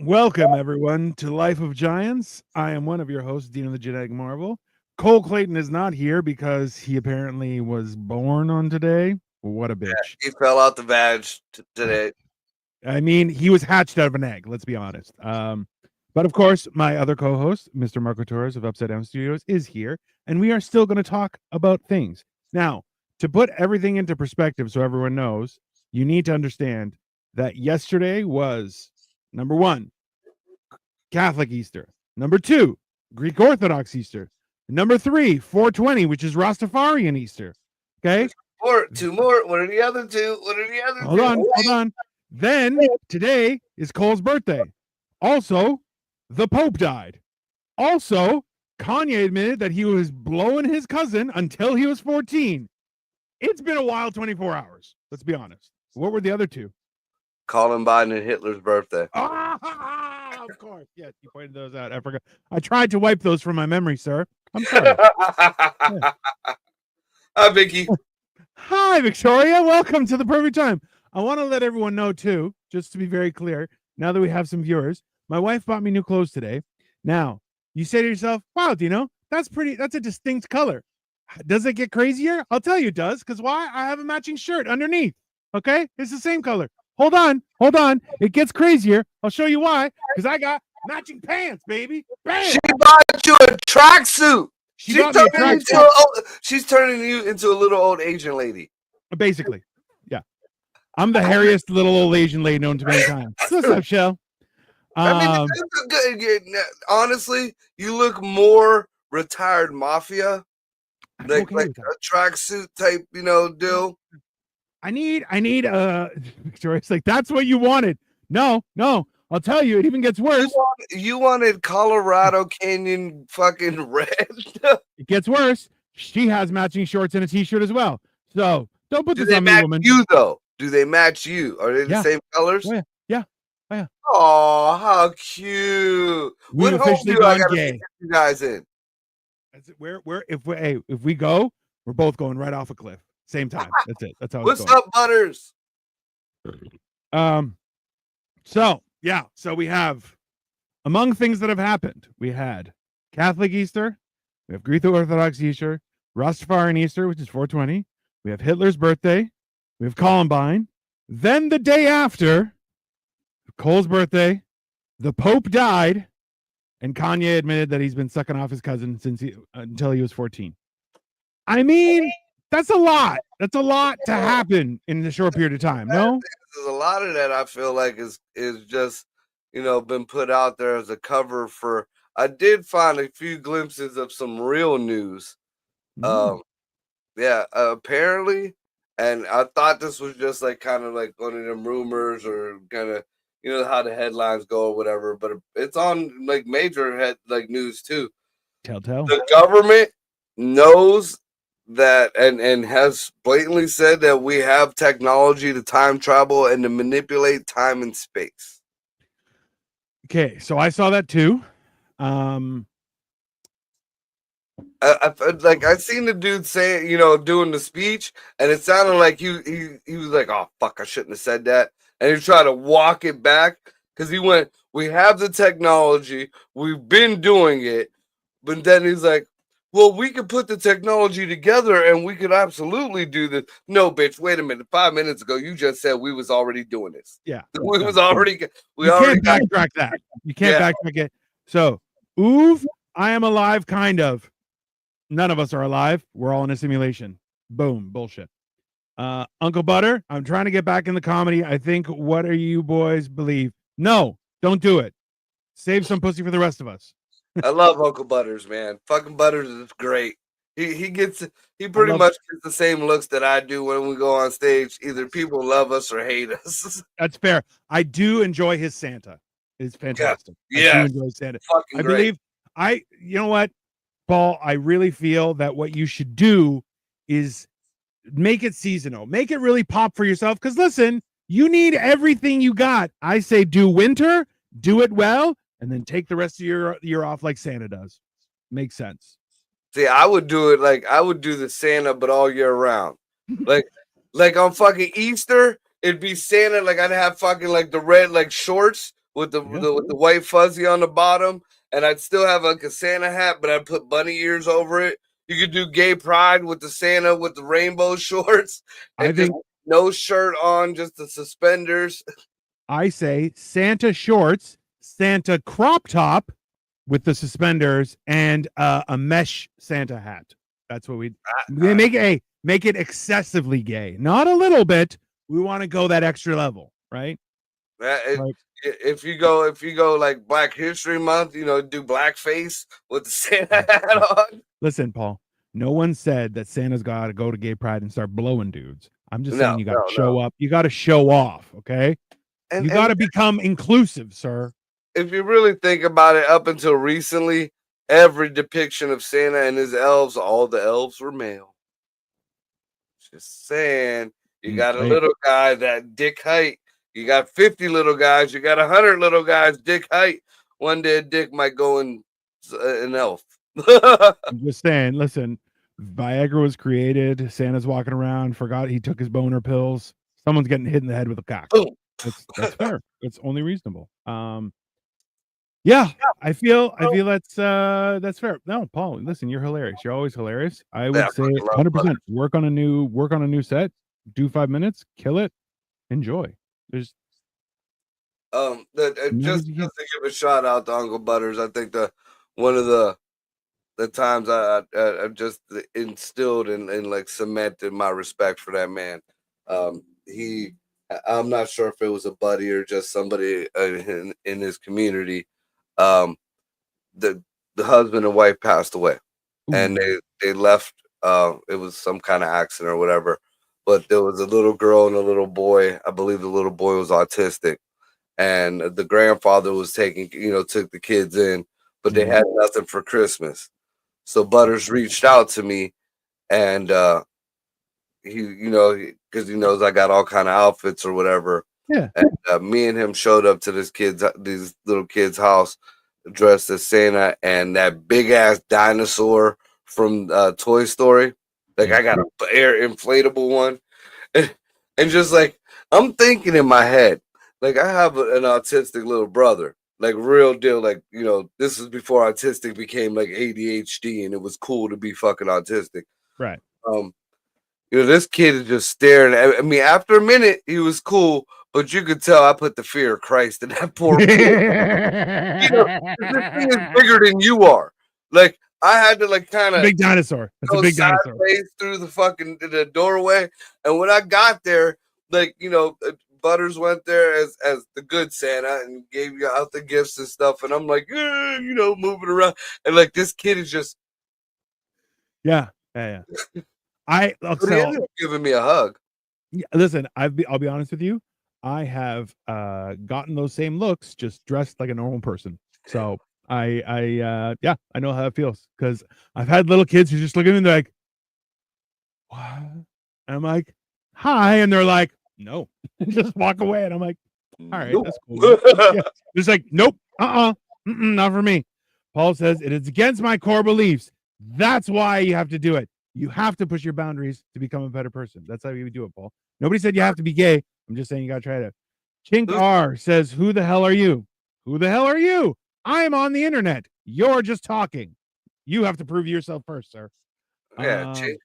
Welcome, everyone, to Life of Giants. I am one of your hosts, Dean of the Genetic Marvel. Cole Clayton is not here because he apparently was born on today. What a bitch. He fell out the badge today. I mean, he was hatched out of an egg, let's be honest. But of course, my other co host, Mr. Marco Torres of Upside Down Studios, is here, and we are still going to talk about things. Now, to put everything into perspective so everyone knows, you need to understand that yesterday was number one, Catholic Easter. Number two, Greek Orthodox Easter. Number three, 420, which is Rastafarian Easter. Okay. Two more. What are the other two? What are the other Hold two? Hold on. Then today is Cole's birthday. Also, the Pope died. Also, Kanye admitted that he was blowing his cousin until he was 14. It's been a wild 24 hours. Let's be honest. What were the other two? Columbine and Hitler's birthday. Of course. Yes, you pointed those out. I forgot. I tried to wipe those from my memory, sir. I'm sorry. Yeah. Hi, Vicky. Hi, Victoria. Welcome to the perfect time. I want to let everyone know, too, just to be very clear, now that we have some viewers, my wife bought me new clothes today. Now, you say to yourself, wow, Dino, that's a distinct color. Does it get crazier? I'll tell you it does, because why? I have a matching shirt underneath. Okay? It's the same color. Hold on. It gets crazier. I'll show you why, because I got matching pants, baby. Bam! She bought you a tracksuit. She's turning you into a little old Asian lady. Basically, yeah. I'm the hairiest little old Asian lady known to mankind. What's up, Shell? I mean, honestly, you look more retired mafia, like a tracksuit type, deal. I need Victoria's like, that's what you wanted. No, I'll tell you, it even gets worse. You wanted Colorado Canyon fucking red. It gets worse. She has matching shorts and a t-shirt as well. So don't put this on me, woman. You though? Do they match you? Are they the same colors? Oh, yeah. Oh, how cute! What hole do I gotta get you guys in? If we go, we're both going right off a cliff. Same time. That's it. That's how it's going. What's up, Butters? So we have, among things that have happened, we had Catholic Easter, we have Greek Orthodox Easter, Rastafarian Easter, which is 420. We have Hitler's birthday. We have Columbine. Then the day after, Cole's birthday, the Pope died, and Kanye admitted that he's been sucking off his cousin until he was 14. I mean, that's a lot. That's a lot to happen in a short period of time. No, there's a lot of that. I feel like is just been put out there as a cover for. I did find a few glimpses of some real news. Apparently, and I thought this was just like kind of like one of them rumors or kind of how the headlines go or whatever. But it's on like major news too. Telltale. The government knows that and has blatantly said that we have technology to time travel and to manipulate time and space. Okay, so I saw that too. I seen the dude say, doing the speech, and it sounded like he was like, oh fuck, I shouldn't have said that, and he tried to walk it back because he went, we have the technology, we've been doing it, but then he's like, well, we could put the technology together and we could absolutely do this. No, bitch, wait a minute. 5 minutes ago, you just said we was already doing this. Yeah. We can't backtrack that. You can't backtrack it. So, I am alive, kind of. None of us are alive. We're all in a simulation. Boom. Bullshit. Uncle Butter, I'm trying to get back in the comedy. I think, what are you boys believe? No, don't do it. Save some pussy for the rest of us. I love Uncle Butters, man. Fucking Butters is great. He pretty much gets the same looks that I do when we go on stage. Either people love us or hate us. That's fair. I do enjoy his Santa. It's fantastic. Yeah. I do enjoy Santa. Fucking great. You know what, Paul? I really feel that what you should do is make it seasonal. Make it really pop for yourself. Because listen, you need everything you got. I say do winter, do it well, and then take the rest of your year off like Santa does. Makes sense. See, I would do it like I would do the Santa, but all year round. like on fucking Easter, it'd be Santa. Like I'd have fucking like the red like shorts with the white fuzzy on the bottom, and I'd still have like a Santa hat, but I'd put bunny ears over it. You could do gay pride with the Santa with the rainbow shorts, and I think no shirt on, just the suspenders. I say Santa shorts, Santa crop top with the suspenders, and a mesh Santa hat. That's what they make it excessively gay, not a little bit. We want to go that extra level, right? If you go like Black History Month, do blackface with the Santa hat on. Listen, Paul, no one said that Santa's got to go to gay pride and start blowing dudes. I'm just saying you got to show up. You got to show off, okay? You got to become inclusive, sir. If you really think about it, up until recently, every depiction of Santa and his elves, all the elves were male. Just saying, you got a little guy that dick height. You got 50 little guys. You got 100 little guys, dick height. One day a dick might go in an elf. I'm just saying, listen, Viagra was created. Santa's walking around, forgot he took his boner pills. Someone's getting hit in the head with a cock. That's fair. It's only reasonable. Yeah, I feel that's fair. No, Paul, listen, you're hilarious. You're always hilarious. I would say 100%. Work on a new set. Do 5 minutes. Kill it. Enjoy. There's just to give a shout out to Uncle Butters. I think one of the times I just instilled and like cemented my respect for that man. I'm not sure if it was a buddy or just somebody in his community. The husband and wife passed away. Ooh. And they left. It was some kind of accident or whatever. But there was a little girl and a little boy. I believe the little boy was autistic, and the grandfather was took the kids in, but they had nothing for Christmas. So Butters reached out to me, and he, because he knows I got all kind of outfits or whatever. Yeah. And me and him showed up to these little kids' house, dressed as Santa and that big ass dinosaur from Toy Story. Like I got an air inflatable one, and just like I'm thinking in my head, like I have an autistic little brother, like real deal. Like this is before autistic became like ADHD, and it was cool to be fucking autistic. Right. This kid is just staring. I mean, after a minute, he was cool, but you could tell I put the fear of Christ in that poor kid. This thing is bigger than you are. Like. I had to like kind of big dinosaur. That's a big dinosaur. Through the fucking the doorway, and when I got there, like Butters went there as the good Santa and gave you out the gifts and stuff, and I'm like, moving around, and like this kid is just, yeah. He ended up giving me a hug. Yeah, listen, I'll be honest with you. I have gotten those same looks, just dressed like a normal person. So. I know how it feels because I've had little kids who just look at me and they're like, what? And I'm like, hi. And they're like, no, just walk away. And I'm like, all right, that's cool. Yeah. It's like, nope, not for me. Paul says it is against my core beliefs. That's why you have to do it. You have to push your boundaries to become a better person. That's how you do it, Paul. Nobody said you have to be gay. I'm just saying you got to try it. Chink R says, who the hell are you? Who the hell are you? I am on the internet. You're just talking. You have to prove yourself first, sir. Yeah, Chink.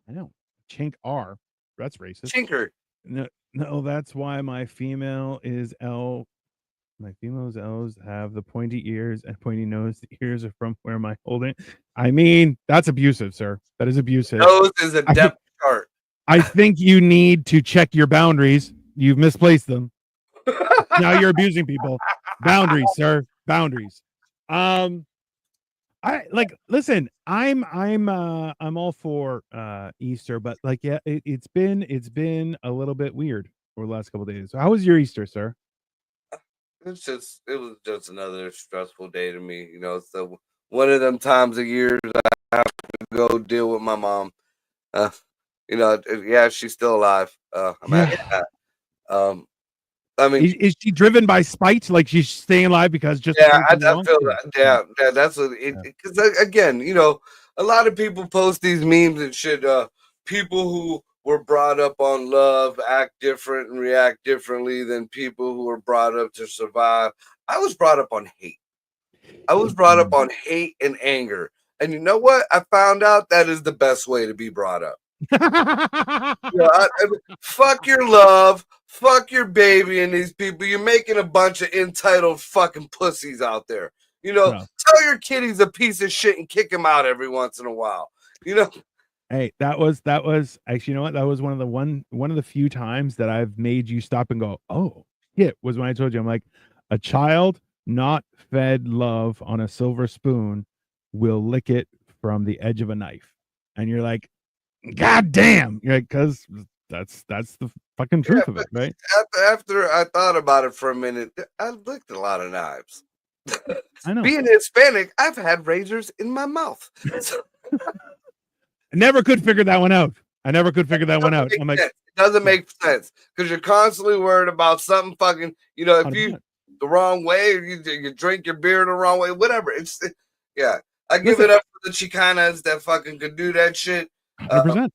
I know. Chink R. That's racist. Chinker. No, that's why my female is L. My females L's have the pointy ears and pointy nose. The ears are from where my holding. I mean, that's abusive, sir. That is abusive. Nose is a depth chart. I think you need to check your boundaries. You've misplaced them. Now you're abusing people. Boundaries, sir. Boundaries. Listen, I'm all for Easter, but like, yeah, it's been a little bit weird over the last couple of days. So how was your Easter, sir? It was just another stressful day to me. So one of them times a year that I have to go deal with my mom. Yeah, she's still alive. I'm happy at that. I mean, is she driven by spite? Like she's staying alive because just I feel that. Yeah, that's what it. Because again, a lot of people post these memes and shit. People who were brought up on love act different and react differently than people who were brought up to survive. I was brought up on hate. I was brought up on hate and anger. And you know what? I found out that is the best way to be brought up. Fuck your love, fuck your baby and these people. You're making a bunch of entitled fucking pussies out there. Tell your kid he's a piece of shit and kick him out every once in a while. Hey, that was actually, you know what? That was one of the few times that I've made you stop and go, oh, shit, was when I told you, I'm like, a child not fed love on a silver spoon will lick it from the edge of a knife. And you're like, God damn. You're like, because that's the fucking truth of it, right? After I thought about it for a minute, I licked a lot of knives. I know. Being Hispanic, I've had razors in my mouth. I never could figure that one out. I'm like, it doesn't make sense because you're constantly worried about something fucking, if 100%. You the wrong way, or you drink your beer the wrong way, whatever. I give it up for the Chicanas that fucking could do that shit. 100%.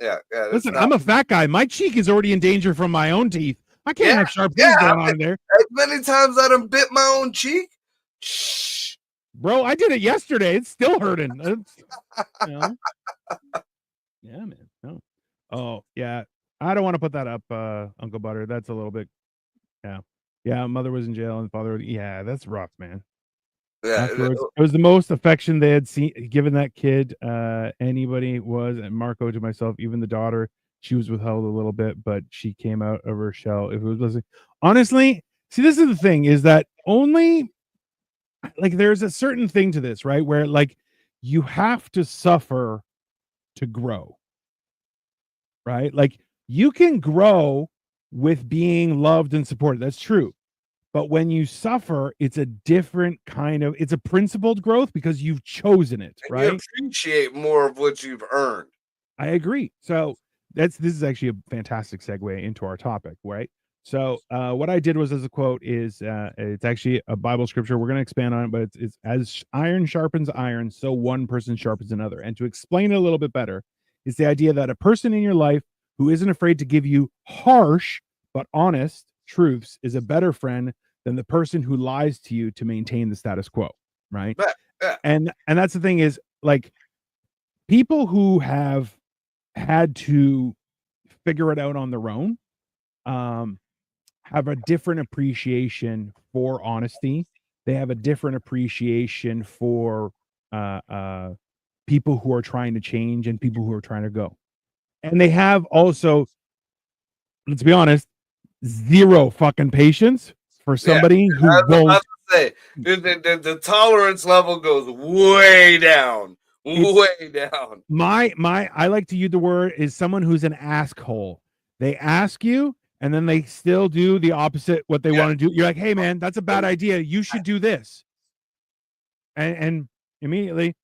Yeah. Listen, I'm a fat guy. My cheek is already in danger from my own teeth. I can't have sharp things going on in there. As many times I done bit my own cheek. Shh. Bro, I did it yesterday. It's still hurting. Yeah, man. No. Oh, yeah. I don't want to put that up, Uncle Butter. That's a little bit. Yeah. Mother was in jail and father. Yeah, that's rough, man. Yeah, it was the most affection they had given that kid. Anybody was, and Marco to myself, even the daughter. She was withheld a little bit, but she came out of her shell. If it was listening, honestly, see, this is the thing: is that only like there's a certain thing to this, right? Where like you have to suffer to grow, right? Like you can grow with being loved and supported. That's true. But when you suffer, it's a different kind of, it's a principled growth because you've chosen it, right? You appreciate more of what you've earned. I agree. So this is actually a fantastic segue into our topic, right? So what I did was, as a quote, is it's actually a Bible scripture. We're going to expand on it, but it's as iron sharpens iron, so one person sharpens another. And to explain it a little bit better, it's the idea that a person in your life who isn't afraid to give you harsh but honest truths is a better friend than the person who lies to you to maintain the status quo, right? And that's the thing is, like, people who have had to figure it out on their own have a different appreciation for honesty. They have a different appreciation for people who are trying to change and people who are trying to go. And they have also, let's be honest, zero fucking patience for somebody who won't. The tolerance level goes way down. Way down. I like to use the word is someone who's an asshole. They ask you and then they still do the opposite what they want to do. You're like, hey man, that's a bad idea. You should do this. And immediately,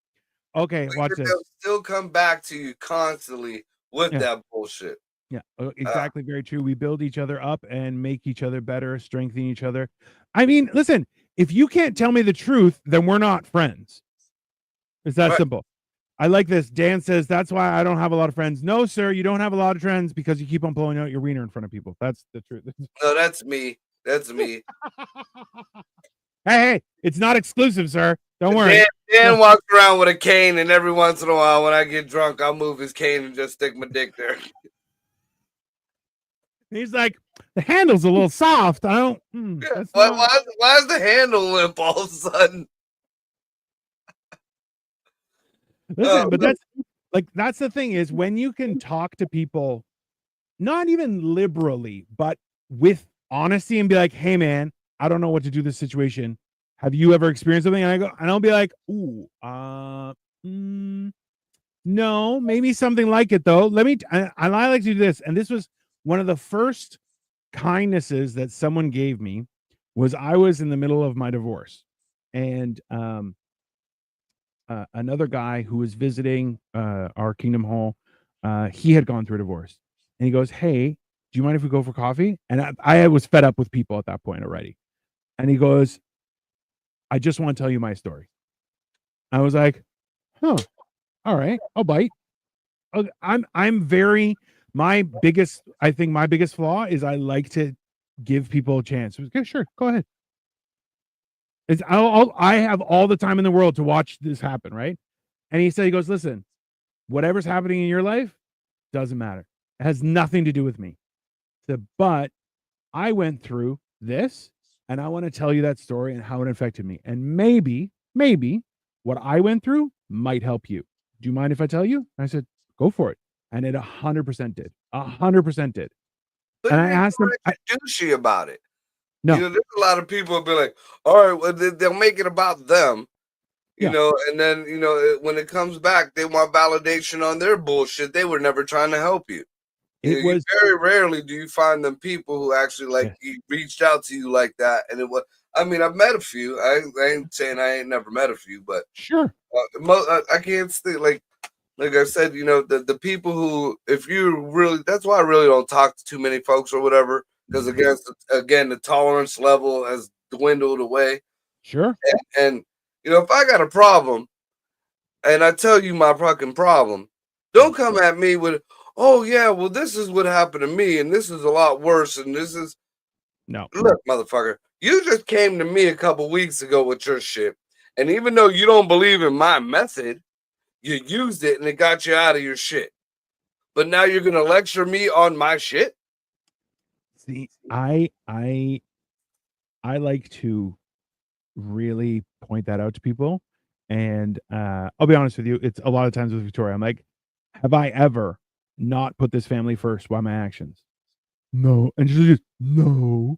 okay, watch this. They'll still come back to you constantly with that bullshit. Yeah, exactly. Very true. We build each other up and make each other better, strengthen each other. I mean, listen, if you can't tell me the truth, then we're not friends. It's that simple. I like this. Dan says, that's why I don't have a lot of friends. No, sir, you don't have a lot of friends because you keep on blowing out your wiener in front of people. That's the truth. No, that's me. That's me. Hey, it's not exclusive, sir. Don't worry. Dan walks around with a cane, and every once in a while, when I get drunk, I'll move his cane and just stick my dick there. He's like, the handle's a little soft. I don't. Why is the handle limp all of a sudden? Listen, but that's the thing is when you can talk to people, not even liberally, but with honesty and be like, hey man, I don't know what to do this situation. Have you ever experienced something? And I'll be like, no, maybe something like it though. I like to do this. And this was one of the first kindnesses that someone gave me was I was in the middle of my divorce and, another guy who was visiting our Kingdom Hall, he had gone through a divorce, and he goes, "Hey, do you mind if we go for coffee?" And I was fed up with people at that point already, and he goes, "I just want to tell you my story." I was like, "Huh, all right, I'll bite." I'm very I think my biggest flaw is I like to give people a chance. Okay, sure, go ahead. I have all the time in the world to watch this happen, right? And he goes, listen, whatever's happening in your life doesn't matter. It has nothing to do with me. But I went through this, and I want to tell you that story and how it affected me. And maybe what I went through might help you. Do you mind if I tell you? I said, go for it. And it 100% did. 100% did. But And I asked him, douchey about it. No. You know, there's a lot of people who be like, all right, well, they'll make it about them. You know, and then, you know, when it comes back, they want validation on their bullshit. They were never trying to help you. You very rarely do you find them people who actually like reached out to you like that. And it was, I mean, I've met a few. I ain't saying I ain't never met a few, but sure. I can't say like I said, you know, the people who, if you really, that's why I really don't talk to too many folks or whatever, because again, the tolerance level has dwindled away. Sure. And you know, if I got a problem and I tell you my fucking problem, don't come at me with, oh yeah, well, this is what happened to me, and this is a lot worse, and this is look, motherfucker, you just came to me a couple weeks ago with your shit, and even though you don't believe in my method, you used it and it got you out of your shit. But now you're gonna lecture me on my shit. See, I like to really point that out to people. And I'll be honest with you, it's a lot of times with Victoria, I'm like, have I ever not put this family first by my actions? No. And she's just, no.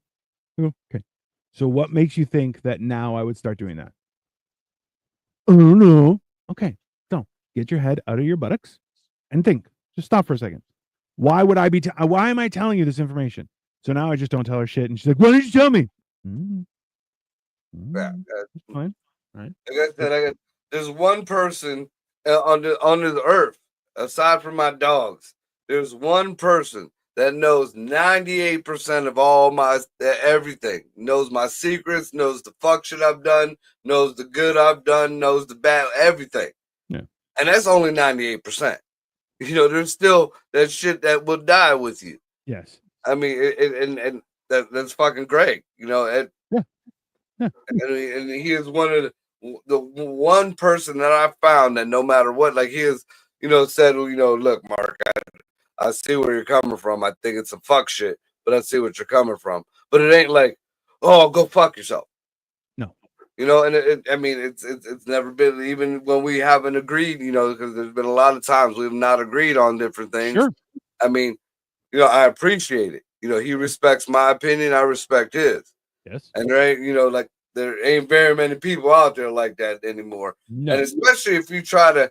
Okay. So what makes you think that now I would start doing that? Oh no. Okay. So get your head out of your buttocks and think. Just stop for a second. Why would I be why am I telling you this information? So now I just don't tell her shit. And she's like, why didn't you tell me? Yeah, fine. Right. Like I said, there's one person under the earth, aside from my dogs, there's one person that knows 98% of all my everything, knows my secrets, knows the fuck shit I've done, knows the good I've done, knows the bad, everything. Yeah. And that's only 98%. You know, there's still that shit that will die with you. Yes. I mean, and that's fucking great. You know, and he is one of the one person that I found that no matter what, like he is, you know, said, you know, look, Mark, I see where you're coming from. I think it's some fuck shit, but I see what you're coming from. But it ain't like, oh, go fuck yourself. No. You know, and I mean, it's never been, even when we haven't agreed, you know, because there's been a lot of times we've not agreed on different things. Sure. I mean, you know, I appreciate it. You know, he respects my opinion. I respect his. Yes. And there ain't, you know, like there ain't very many people out there like that anymore. No. And especially if you try to,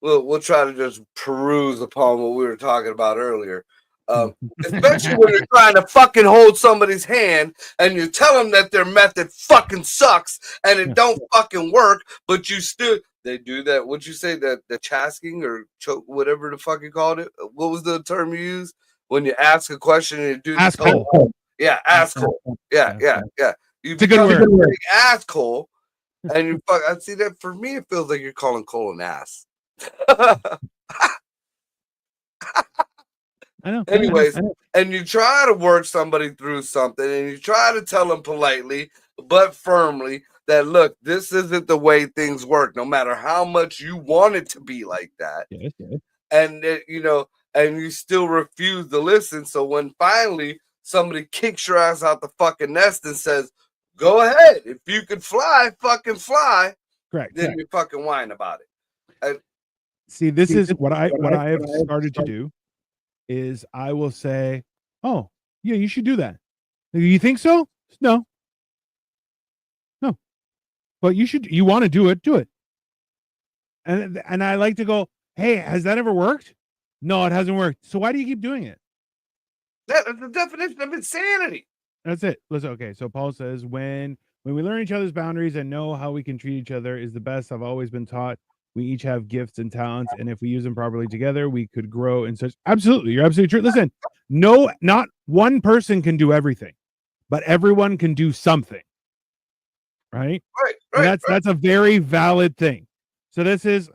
we'll try to just peruse upon what we were talking about earlier. Especially when you're trying to fucking hold somebody's hand and you tell them that their method fucking sucks and it don't fucking work, but you still, they do that. What'd you say, that the chasking or choke, whatever the fuck you called it? What was the term you used when you ask a question and you do asshole? Yeah, asshole. Yeah. You it's a good word. Asshole, and you fuck. I see that. For me, it feels like you're calling Cole an ass. I know. Anyways, and you try to work somebody through something, and you try to tell them politely but firmly that, look, this isn't the way things work. No matter how much you want it to be like that, and you know, and you still refuse to listen. So when finally somebody kicks your ass out the fucking nest and says, go ahead, if you could fly, fucking fly. Correct. Then you fucking whine about it. See, this is what I have started to do is I will say, oh, yeah, you should do that. You think so? No. But you want to do it, do it. And I like to go, hey, has that ever worked? No, it hasn't worked. So why do you keep doing it? That's the definition of insanity. That's it. Listen, okay. So Paul says, when we learn each other's boundaries and know how we can treat each other is the best. I've always been taught we each have gifts and talents, and if we use them properly together, we could grow in such. Absolutely, you're absolutely true. Listen, no, not one person can do everything, but everyone can do something. Right. Right. That's a very valid thing. So this is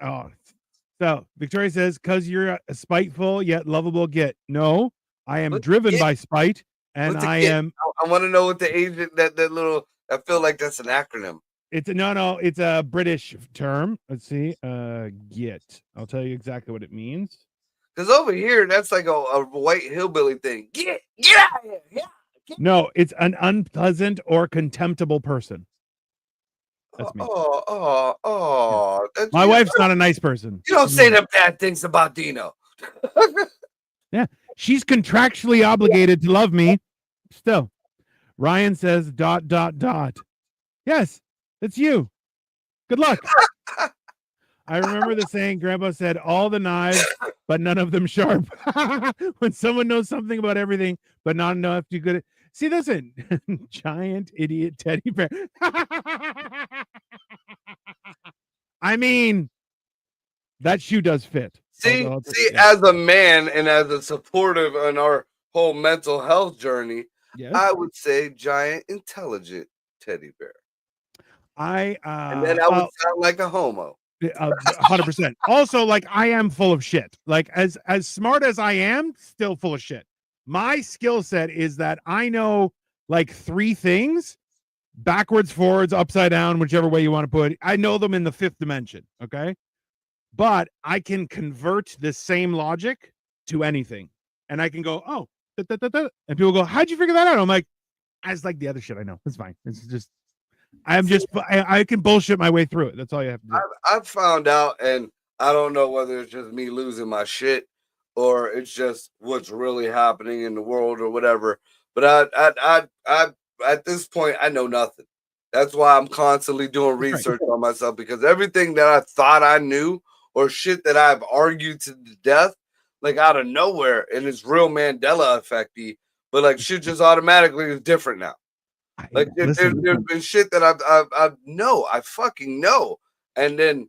So Victoria says, "Cause you're a spiteful yet lovable git." No, I am What driven git? by spite, and What's a I git? am. I want to know what the agent that little. I feel like that's an acronym. It's no. It's a British term. Let's see. Git. I'll tell you exactly what it means. Because over here, that's like a white hillbilly thing. Get out of here! Yeah. No, it's an unpleasant or contemptible person. That's me. Yeah. My wife's not a nice person. You don't say the bad things about Dino. Yeah, she's contractually obligated to love me. Still, Ryan says, ... Yes, it's you. Good luck. I remember the saying Grandpa said, all the knives, but none of them sharp. When someone knows something about everything, but not enough to good. See, listen, giant idiot teddy bear. I mean, that shoe does fit. See, as a man and as a supportive on our whole mental health journey, yes, I would say giant intelligent teddy bear. And then I would sound like a homo. 100%. Also, like, I am full of shit. Like, as smart as I am, still full of shit. My skill set is that I know like 3 things, backwards, forwards, upside down, whichever way you want to put it. I know them in the 5th dimension. Okay. But I can convert the same logic to anything. And I can go, oh, and people go, how'd you figure that out? I'm like, as like the other shit I know. It's fine. It's just, I can bullshit my way through it. That's all you have to do. I've found out, and I don't know whether it's just me losing my shit or it's just what's really happening in the world or whatever. But I at this point, I know nothing. That's why I'm constantly doing research on myself, because everything that I thought I knew or shit that I've argued to death, like out of nowhere, and it's real Mandela effecty, but like shit just automatically is different now. Like there's been shit that I fucking know, and then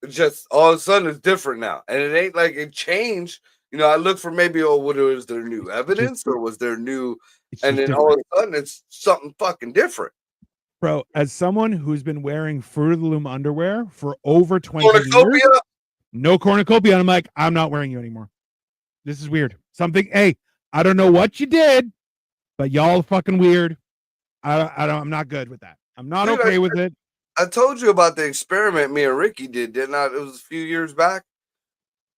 just all of a sudden it's different now, and it ain't like it changed. You know, I look for maybe, what was there new evidence or was there new, and then all of a sudden it's something fucking different. Bro, as someone who's been wearing Fruit of the Loom underwear for over 20 years, no cornucopia, I'm like, I'm not wearing you anymore. This is weird. Something, hey, I don't know what you did, but y'all fucking weird. I'm not good with that. I'm not okay with it. I told you about the experiment me and Ricky did, didn't I? It was a few years back.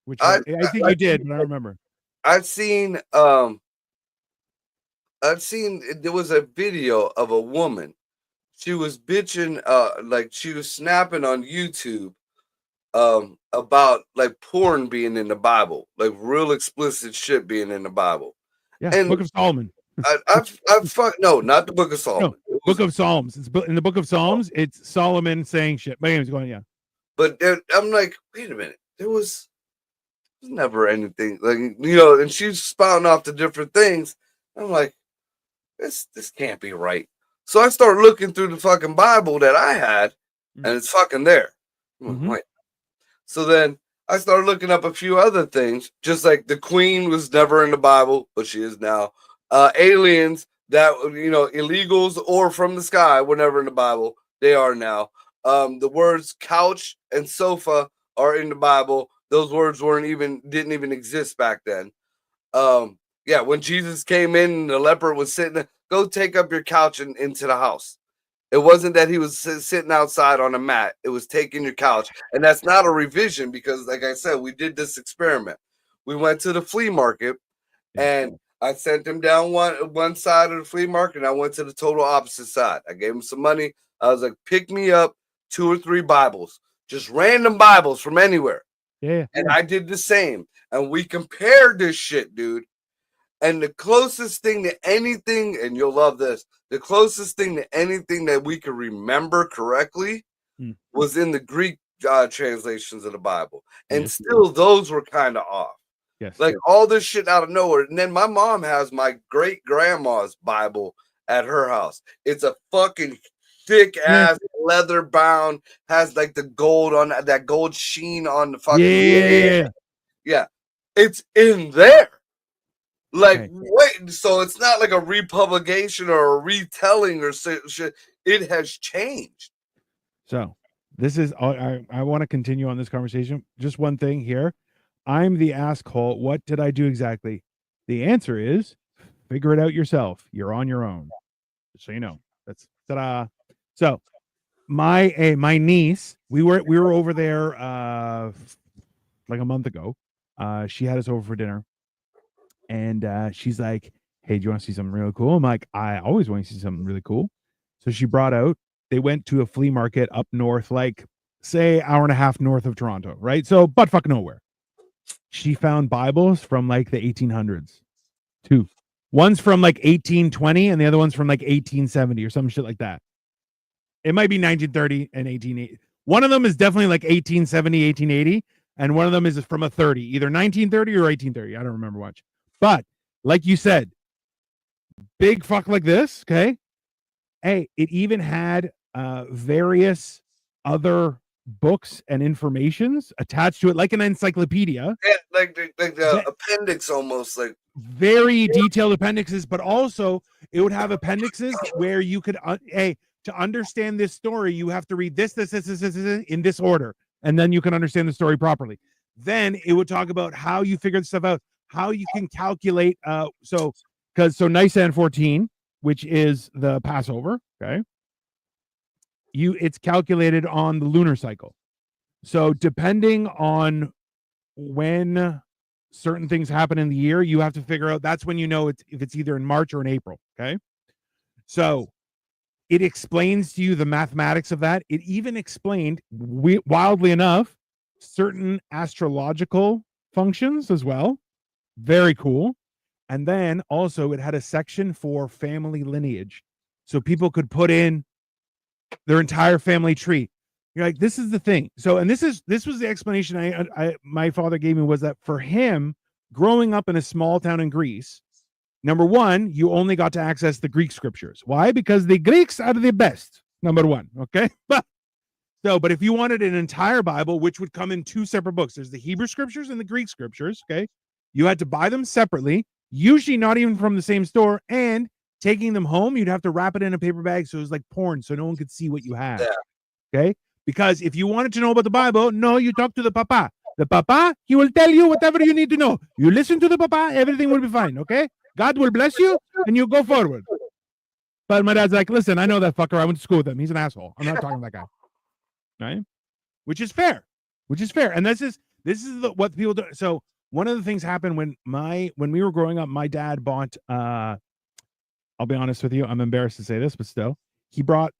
Which I think you did, but I don't remember. I've seen there was a video of a woman. She was bitching, like she was snapping on YouTube about like porn being in the Bible, like real explicit shit being in the Bible. Yeah, and Book of Solomon. No, not the Book of Solomon. No, Book of Psalms. It's in the Book of Psalms. It's Solomon saying shit. But anyways, going, yeah. But I'm like, wait a minute. There was never anything like, you know. And she's spouting off the different things. I'm like, this can't be right. So I start looking through the fucking Bible that I had, and it's fucking there. Like, so then I started looking up a few other things, just like the Queen was never in the Bible, but she is now. Aliens that, you know, illegals or from the sky were never in the Bible. They are now. The words couch and sofa are in the Bible. Those words didn't even exist back then. Yeah, when Jesus came in and the leper was sitting there, go take up your couch and into the house. It wasn't that he was sitting outside on a mat. It was taking your couch. And that's not a revision because, like I said, we did this experiment. We went to the flea market and I sent him down one side of the flea market and I went to the total opposite side. I gave him some money. I was like, pick me up 2 or 3 Bibles, just random Bibles from anywhere. Yeah. And I did the same. And we compared this shit, dude. And the closest thing to anything, and you'll love this, the closest thing to anything that we could remember correctly was in the Greek translations of the Bible. And still, those were kind of off. Yes. Like all this shit out of nowhere. And then my mom has my great grandma's Bible at her house. It's a fucking thick ass leather bound, has like the gold on that gold sheen on the fucking. Yeah. It's in there. Like, wait, so it's not like a republication or a retelling or shit. It has changed. So This is I want to continue on this conversation. Just one thing here. I'm the asshole. What did I do exactly? The answer is figure it out yourself. You're on your own. Just so you know. That's ta-da. So my niece, we were over there like a month ago. She had us over for dinner, and she's like, "Hey, do you want to see something really cool?" I'm like, "I always want to see something really cool." So she brought out. They went to a flea market up north, like say hour and a half north of Toronto, right? So butt fuck nowhere. She found Bibles from like the 1800s. Two. One's from like 1820 and the other one's from like 1870 or some shit like that. It might be 1930 and 1880. One of them is definitely like 1870, 1880, and one of them is from a 30, either 1930 or 1830. I don't remember much. But like you said, big fuck like this, okay? Hey, it even had various other books and informations attached to it, like an encyclopedia. Yeah, like the appendix almost, like very detailed appendixes, but also it would have appendixes where you could, hey, to understand this story, you have to read this in this order, and then you can understand the story properly. Then it would talk about how you figure this stuff out, how you can calculate. So Nisan 14, which is the Passover, okay, it's calculated on the lunar cycle. So depending on when certain things happen in the year, you have to figure out, that's when you know if it's either in March or in April. Okay. So it explains to you the mathematics of that. It even explained, wildly enough, certain astrological functions as well. Very cool. And then also it had a section for family lineage. So people could put in their entire family tree. You're like, this is the thing. So, and this was the explanation my father gave me, was that for him, growing up in a small town in Greece, number one, you only got to access the Greek scriptures. Why? Because the Greeks are the best. Number one. Okay. But if you wanted an entire Bible, which would come in two separate books, there's the Hebrew scriptures and the Greek scriptures. Okay. You had to buy them separately, usually not even from the same store. And taking them home, you'd have to wrap it in a paper bag. So it was like porn. So no one could see what you had. Yeah. Okay. Because if you wanted to know about the Bible, no, you talk to the papa. The papa, he will tell you whatever you need to know. You listen to the papa, everything will be fine. Okay. God will bless you and you go forward. But my dad's like, listen, I know that fucker. I went to school with him. He's an asshole. I'm not talking to that guy. Right? Which is fair. And this is what people do. So one of the things happened when we were growing up, my dad bought, I'll be honest with you, I'm embarrassed to say this, but still, he bought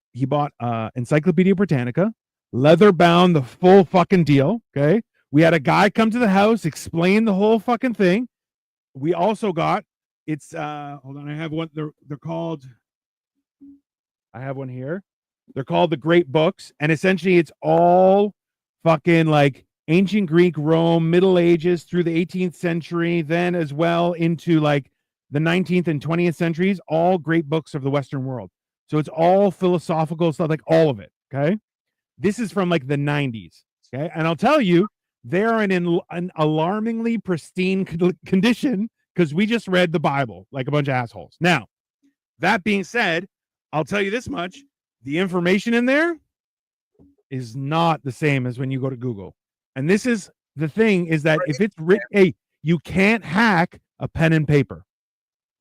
Encyclopedia Britannica, leather bound, the full fucking deal. Okay. We had a guy come to the house, explain the whole fucking thing. We also got, it's hold on, I have one. They're called, I have one here. They're called the Great Books, and essentially it's all fucking like ancient Greek, Rome, Middle Ages through the 18th century, then as well into like the 19th and 20th centuries, all great books of the Western world. So it's all philosophical stuff, like all of it. Okay. This is from like the 90s. Okay. And I'll tell you, they're in an alarmingly pristine condition because we just read the Bible like a bunch of assholes. Now, that being said, I'll tell you this much. The information in there is not the same as when you go to Google. And this is the thing, is that if it's written, hey, you can't hack a pen and paper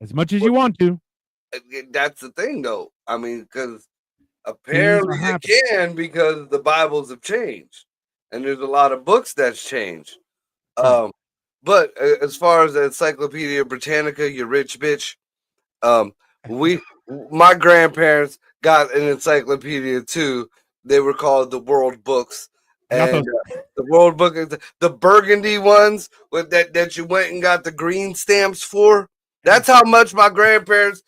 as much as you want to. That's the thing, though. I mean, because apparently you can, because the Bibles have changed. And there's a lot of books that's changed. But as far as the Encyclopedia Britannica, you rich bitch, my grandparents got an encyclopedia too. They were called the World Books, and the World Book, the burgundy ones with that you went and got the green stamps for. That's how much my grandparents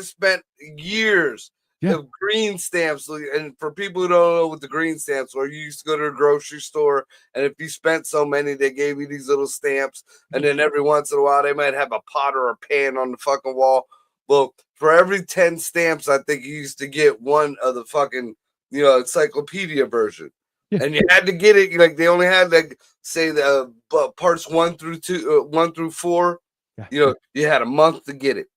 spent years of green stamps. And for people who don't know what the green stamps were, you used to go to a grocery store, and if you spent so many, they gave you these little stamps. And then every once in a while, they might have a pot or a pan on the fucking wall. Well, for every 10 stamps, I think you used to get one of the fucking, encyclopedia version. And you had to get it, like they only had like, say, the parts 1 through 4. You had a month to get it.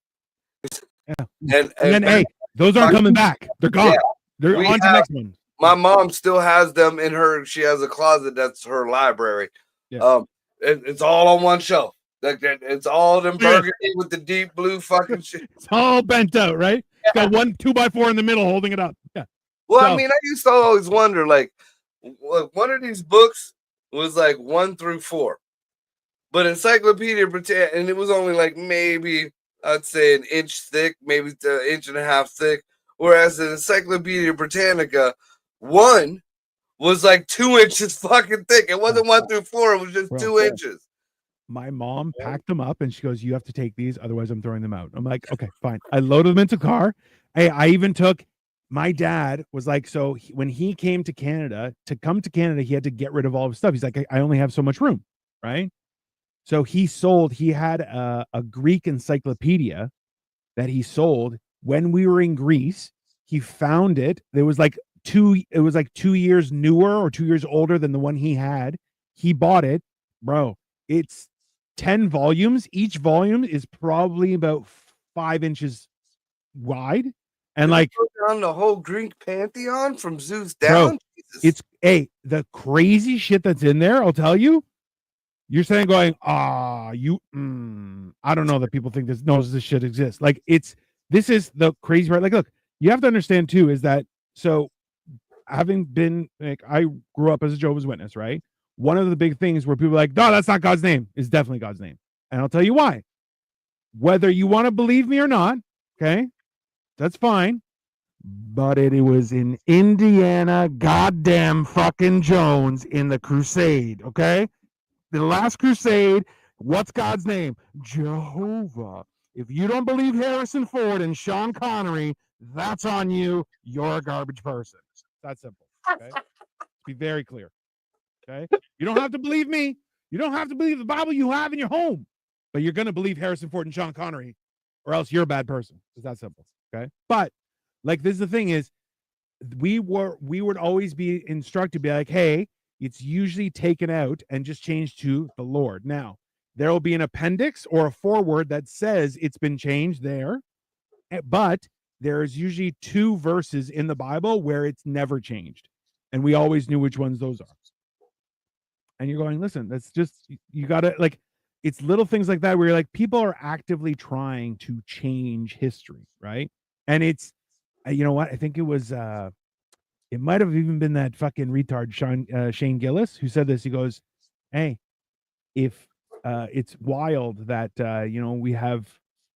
And then, hey, those aren't coming back. They're gone. They're on to the next one. My mom still has them in her. She has a closet that's her library. Yeah. It's all on one shelf. Like that, it's all them burgundy with the deep blue fucking shit. It's all bent out, right? It's got 1 2x4 in the middle holding it up. Yeah. Well, I mean, I used to always wonder, like, one of these books was like 1 through 4, but Encyclopedia Britannica, and it was only like maybe I'd say an inch thick, maybe an inch and a half thick. Whereas the Encyclopedia Britannica, 1 was like 2 inches fucking thick. It wasn't 1 through 4; it was just 2 inches. My mom packed them up and she goes, "You have to take these, otherwise I'm throwing them out." I'm like, "Okay, fine." I loaded them into car. Hey, I even took. My dad was like, so when he came to Canada, he had to get rid of all of his stuff. He's like, I only have so much room, right? So he had a Greek encyclopedia that he sold when we were in Greece. He found it. It was like 2 years newer or 2 years older than the one he had. He bought it, bro. It's 10 volumes. Each volume is probably about 5 inches wide. And like on the whole Greek pantheon from Zeus down, bro, it's the crazy shit that's in there. I'll tell you. You're saying going, I don't know that people think this shit exists. Like this is the crazy part. Like, look, you have to understand too, is that so having been like, I grew up as a Jehovah's Witness, right? One of the big things where people are like, no, that's not God's name, is definitely God's name. And I'll tell you why. Whether you want to believe me or not, okay, that's fine. But it was in Indiana, goddamn fucking Jones in the Crusade, okay? The last Crusade, what's God's name? Jehovah. If you don't believe Harrison Ford and Sean Connery, that's on you. You're a garbage person. That's simple. Okay? Be very clear. Okay? You don't have to believe me. You don't have to believe the Bible you have in your home. But you're going to believe Harrison Ford and Sean Connery, or else you're a bad person. It's that simple. Okay? But like, this is the thing is, we would always be instructed to be like, hey, it's usually taken out and just changed to the Lord. Now, there will be an appendix or a foreword that says it's been changed there, but there's usually 2 verses in the Bible where it's never changed. And we always knew which ones those are. And you're going, listen, that's just, you got to, like, it's little things like that where you're like, people are actively trying to change history, right? And it's, you know what? I think it was, it might have even been that fucking retard Shane Gillis who said this. He goes, hey, if it's wild that we have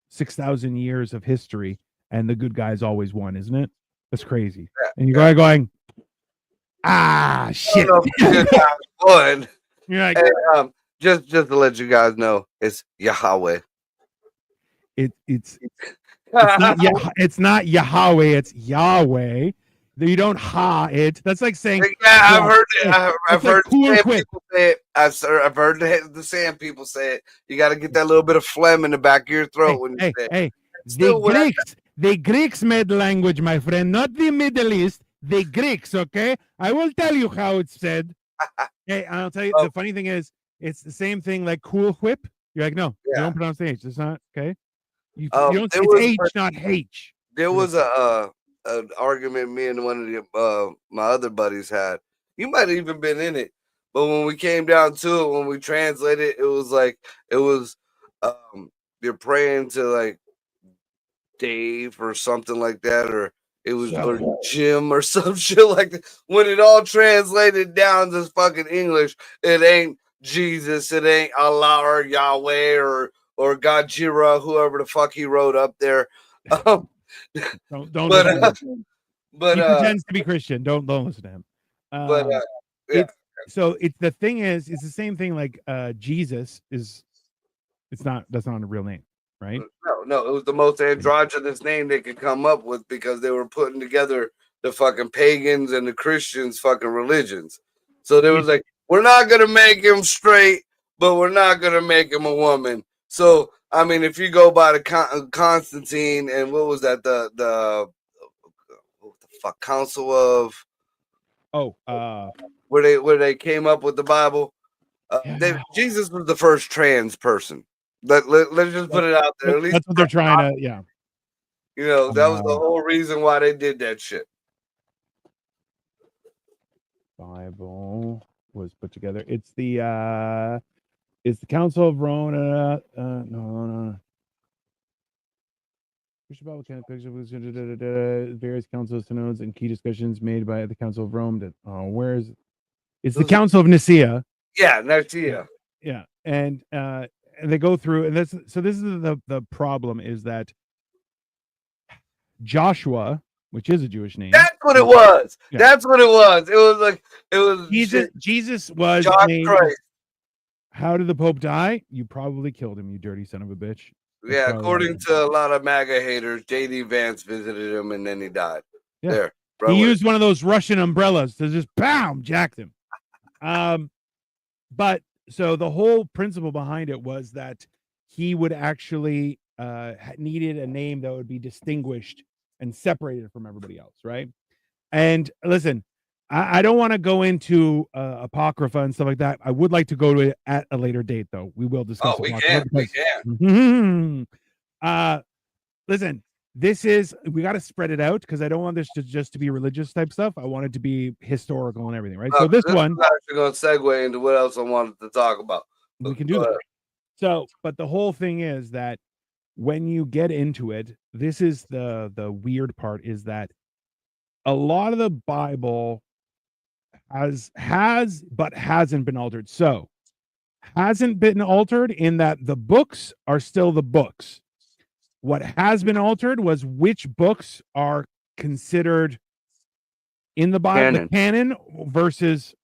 6,000 years of history and the good guys always won, isn't it? That's crazy. And you're going, shit. You're like, hey, just to let you guys know, it's Yahweh. It's not Yahweh, it's Yahweh. You don't it. That's like saying, I've heard it. I've heard the sand people say it. I've heard the sand people say it. You got to get that little bit of phlegm in the back of your throat when you say it. The Greeks made language, my friend, not the Middle East. The Greeks, okay? I will tell you how it's said. Hey, I'll tell you. The funny thing is, it's the same thing like Cool Whip. You're like, no, you don't pronounce the H. It's not okay. You don't. It's H, not H. There was an argument me and one of the my other buddies had. You might have even been in it, but when we came down to it, when we translated, it was like you're praying to like Dave or something like that, or it was or Jim or some shit like that. When it all translated down to fucking English, it ain't Jesus, it ain't Allah or Yahweh or Gajira, whoever the fuck he wrote up there. Don't but he pretends to be Christian. Don't listen to him. It's the thing is, it's the same thing like Jesus is. That's not a real name, right? No, it was the most androgynous name they could come up with because they were putting together the fucking pagans and the Christians fucking religions. So they was like, we're not gonna make him straight, but we're not gonna make him a woman. So I mean, if you go by the Constantine and what was that the fuck council of where they came up with the Bible, Jesus was the first trans person. Let's just put it out there. At least that's what they're trying to. Yeah, you know that was the whole reason why they did that shit. Bible was put together. It's the Council of Rome. No. Various councils, synods, and key discussions made by the Council of Rome. It's the Council of Nicaea. Yeah, Nicaea. Yeah, and they go through, and this is the problem is that Joshua, which is a Jewish name. That's what it was. Yeah. That's what it was. It was Jesus was named. Christ. How did the Pope die? You probably killed him, you dirty son of a bitch. Yeah, according to a lot of MAGA haters, J.D. Vance visited him and then he died. Yeah. There. He used one of those Russian umbrellas to just bam, jack him. But so the whole principle behind it was that he would actually needed a name that would be distinguished and separated from everybody else, right? And listen, I don't want to go into Apocrypha and stuff like that. I would like to go to it at a later date, though. We will discuss. Oh, we can. Listen, we got to spread it out because I don't want this to just to be religious type stuff. I want it to be historical and everything, right? So this one, I'm actually going to segue into what else I wanted to talk about. We can do that. So, but the whole thing is that when you get into it, this is the weird part is that a lot of the Bible has but hasn't been altered. So hasn't been altered in that the books are still the books. What has been altered was which books are considered in the Bible, the canon versus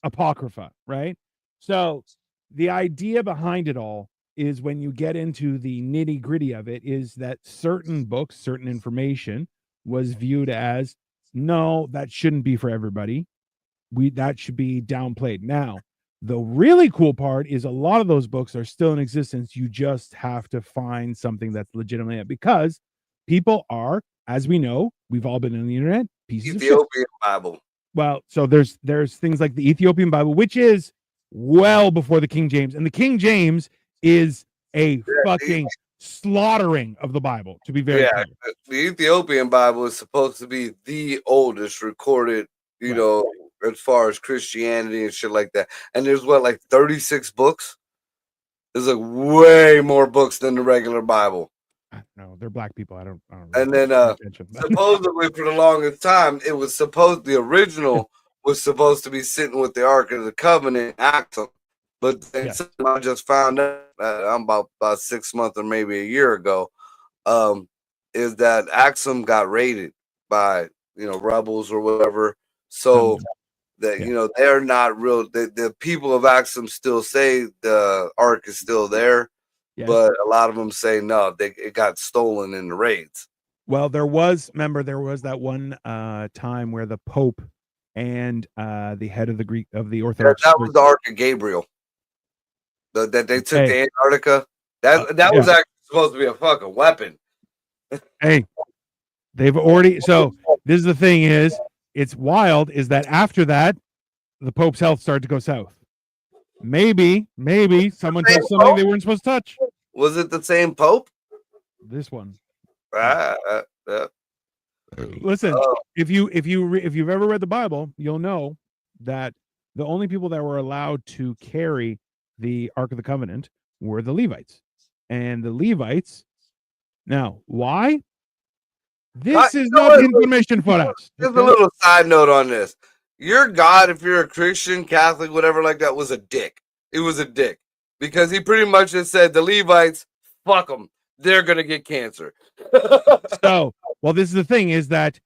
Apocrypha, right? So the idea behind it all is when you get into the nitty gritty of it is that certain books, certain information was viewed as, no, that shouldn't be for everybody. That should be downplayed. Now, the really cool part is a lot of those books are still in existence. You just have to find something that's legitimately it because people are, as we know, we've all been on the internet, pieces Ethiopian of shit. Bible. Well, so there's things like the Ethiopian Bible, which is well before the King James, and the King James is a fucking slaughtering of the Bible, to be very clear. The Ethiopian Bible is supposed to be the oldest recorded, you know, as far as Christianity and shit like that. And there's like 36 books. There's like way more books than the regular Bible. No, they're black people. I don't and then supposedly for the longest time, the original was supposed to be sitting with the Ark of the Covenant, Axum. But then I just found out I'm about 6 months or maybe a year ago, is that Axum got raided by rebels or whatever. So that they're not real. The people of Axum still say the Ark is still there, but a lot of them say no, it got stolen in the raids. Well, there was that one time where the Pope and the head of the Orthodox that was the Ark of Gabriel. That they took to Antarctica. That was actually supposed to be a fucking weapon. Hey, they've already. So this is the thing is, it's wild is that after that, the Pope's health started to go south. Maybe someone touched something they weren't supposed to touch. Was it the same Pope? This one. Listen, if you've ever read the Bible, you'll know that the only people that were allowed to carry the Ark of the Covenant were the Levites. And the Levites, now, why? This is not information for us. Just a little side note on this. Your God, if you're a Christian, Catholic, whatever like that, was a dick. It was a dick. Because he pretty much just said, the Levites, fuck them. They're going to get cancer. So, well, this is the thing is that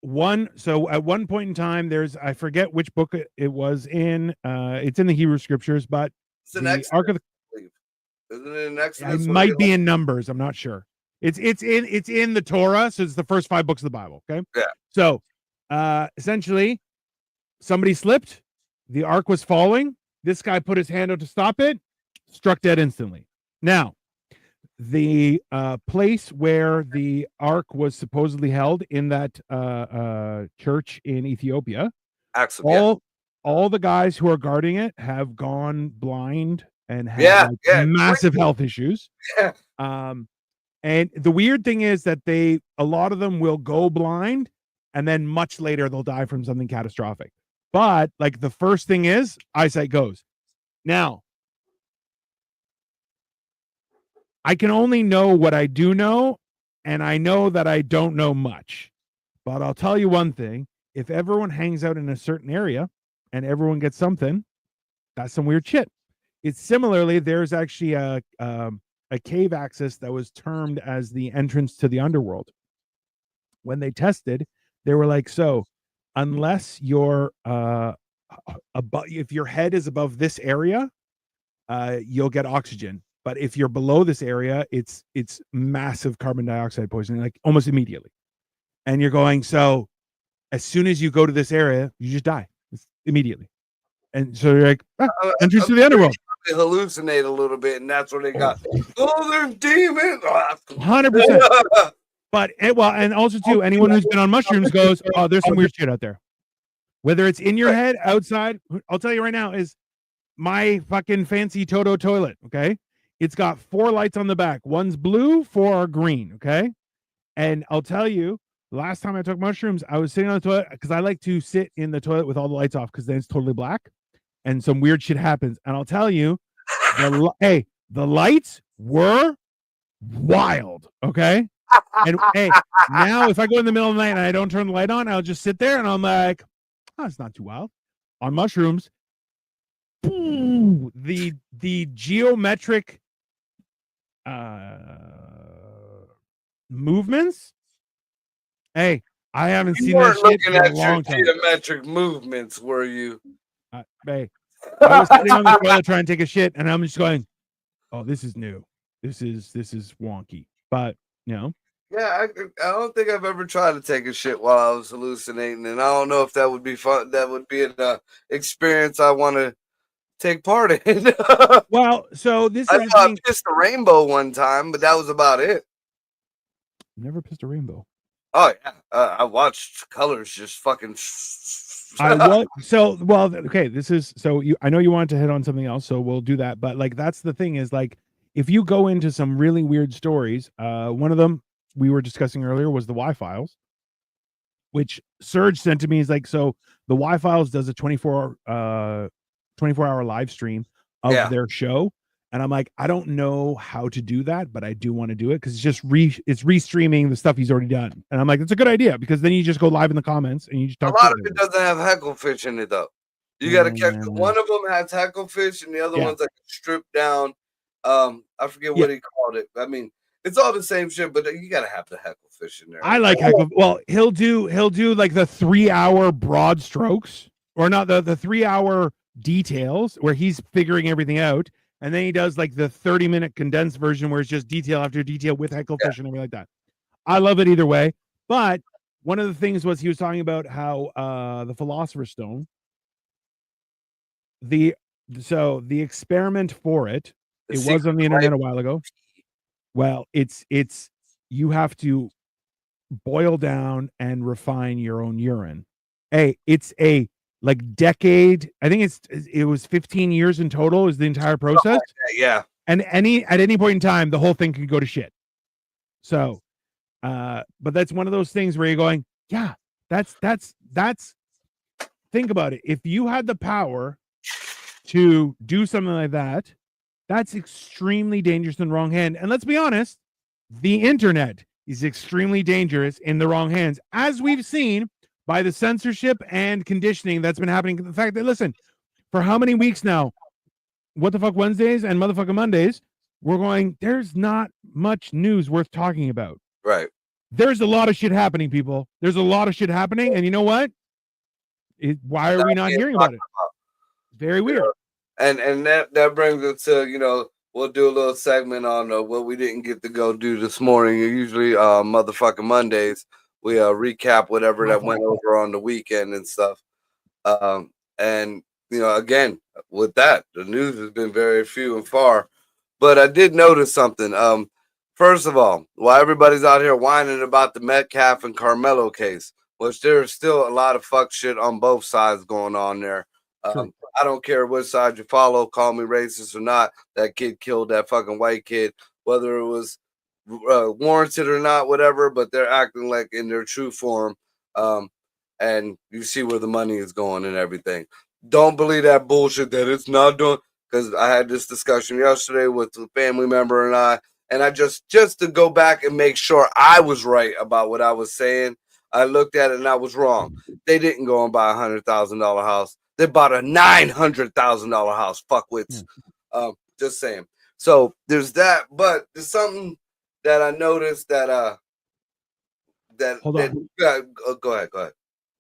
at one point in time, I forget which book it was in. It's in the Hebrew scriptures, but it's an Exodus, Ark of the Isn't it in Exodus? It might be in Numbers. I'm not sure. It's in the Torah, so it's the first 5 books of the Bible. Okay. Yeah. So, essentially, somebody slipped. The Ark was falling. This guy put his hand out to stop it. Struck dead instantly. Now, the place where the Ark was supposedly held in that church in Ethiopia, all the guys who are guarding it have gone blind and have massive health issues. Yeah. And the weird thing is that a lot of them will go blind and then much later they'll die from something catastrophic. But like the first thing is eyesight goes. Now, I can only know what I do know, and I know that I don't know much. But I'll tell you one thing: if everyone hangs out in a certain area and everyone gets something, that's some weird shit. It's similarly, there's actually a cave access that was termed as the entrance to the underworld. When they tested, they were like, so unless you're above, if your head is above this area, you'll get oxygen. But if you're below this area, it's massive carbon dioxide poisoning, like almost immediately. And you're going, so as soon as you go to this area, you just die immediately. And so you're like, entrance to the underworld. They hallucinate a little bit, and that's where they got. Oh, there's demons. 100%. But well, and also too, anyone who's been on mushrooms goes, oh, there's some weird shit out there. Whether it's in your head, outside, I'll tell you right now, is my fucking fancy Toto toilet. Okay, it's got 4 lights on the back. One's blue, 4 are green. Okay, and I'll tell you, last time I took mushrooms, I was sitting on the toilet because I like to sit in the toilet with all the lights off because then it's totally black, and some weird shit happens. And I'll tell you, the lights were wild. Okay. And hey, now if I go in the middle of the night and I don't turn the light on, I'll just sit there and I'm like, oh, it's not too wild. On mushrooms, the geometric movements. Hey, I haven't seen that shit in a long time. Geometric movements, were you? Hey, I was sitting on the toilet trying to take a shit, and I'm just going, "Oh, this is new. This is wonky." But you know. Yeah, I don't think I've ever tried to take a shit while I was hallucinating, and I don't know if that would be fun. That would be an experience I want to take part in. Well, so this is I pissed a rainbow one time, but that was about it. Never pissed a rainbow. Oh yeah, I watched colors just fucking. Okay. This is so you. I know you wanted to hit on something else, so we'll do that. But like, that's the thing is like, if you go into some really weird stories, one of them we were discussing earlier was the Y-Files, which Serge sent to me. Is like, so the Y-Files does a 24-hour live stream of their show, and I'm like, I don't know how to do that, but I do want to do it because it's just it's restreaming the stuff he's already done, and I'm like, it's a good idea because then you just go live in the comments and you just talk. A lot of it doesn't have hecklefish in it though. You got to catch one of them has hecklefish and the other one's like stripped down. I forget what he called it. I mean, it's all the same shit, but you got to have the hecklefish in there. I like heckle. Well, he'll do like the 3-hour broad strokes, or not the 3-hour details where he's figuring everything out, and then he does like the 30-minute condensed version where it's just detail after detail with hecklefish and everything like that. I love it either way. But one of the things was he was talking about how the Philosopher's Stone, the experiment for it was on the internet a while ago. Well, it's you have to boil down and refine your own urine. Hey, it's a like decade. I think it was 15 years in total is the entire process. Yeah. And at any point in time, the whole thing could go to shit. So, but that's one of those things where you're going, yeah, that's think about it. If you had the power to do something like that, that's extremely dangerous in the wrong hand. And let's be honest, the internet is extremely dangerous in the wrong hands, as we've seen by the censorship and conditioning that's been happening. The fact that, listen, for how many weeks now, What the Fuck Wednesdays and Motherfucking Mondays, we're going, there's not much news worth talking about. Right. There's a lot of shit happening, people. There's a lot of shit happening. And you know what? Why are we not hearing about it? Very weird. And that brings us to, we'll do a little segment on what we didn't get to go do this morning. Usually motherfucking Mondays, we recap whatever that went over on the weekend and stuff. And, again, with that, the news has been very few and far. But I did notice something. First of all, while everybody's out here whining about the Metcalf and Carmelo case, which there's still a lot of fuck shit on both sides going on there. I don't care which side you follow, call me racist or not. That kid killed that fucking white kid, whether it was warranted or not, whatever, but they're acting like in their true form. and you see where the money is going and everything. Don't believe that bullshit that it's not doing. Because I had this discussion yesterday with a family member and I just to go back and make sure I was right about what I was saying. I looked at it and I was wrong. They didn't go and buy $100,000 house. They bought a $900,000 house. Fuckwits. Just saying. So there's that, but there's something that I noticed that Hold on. Go ahead.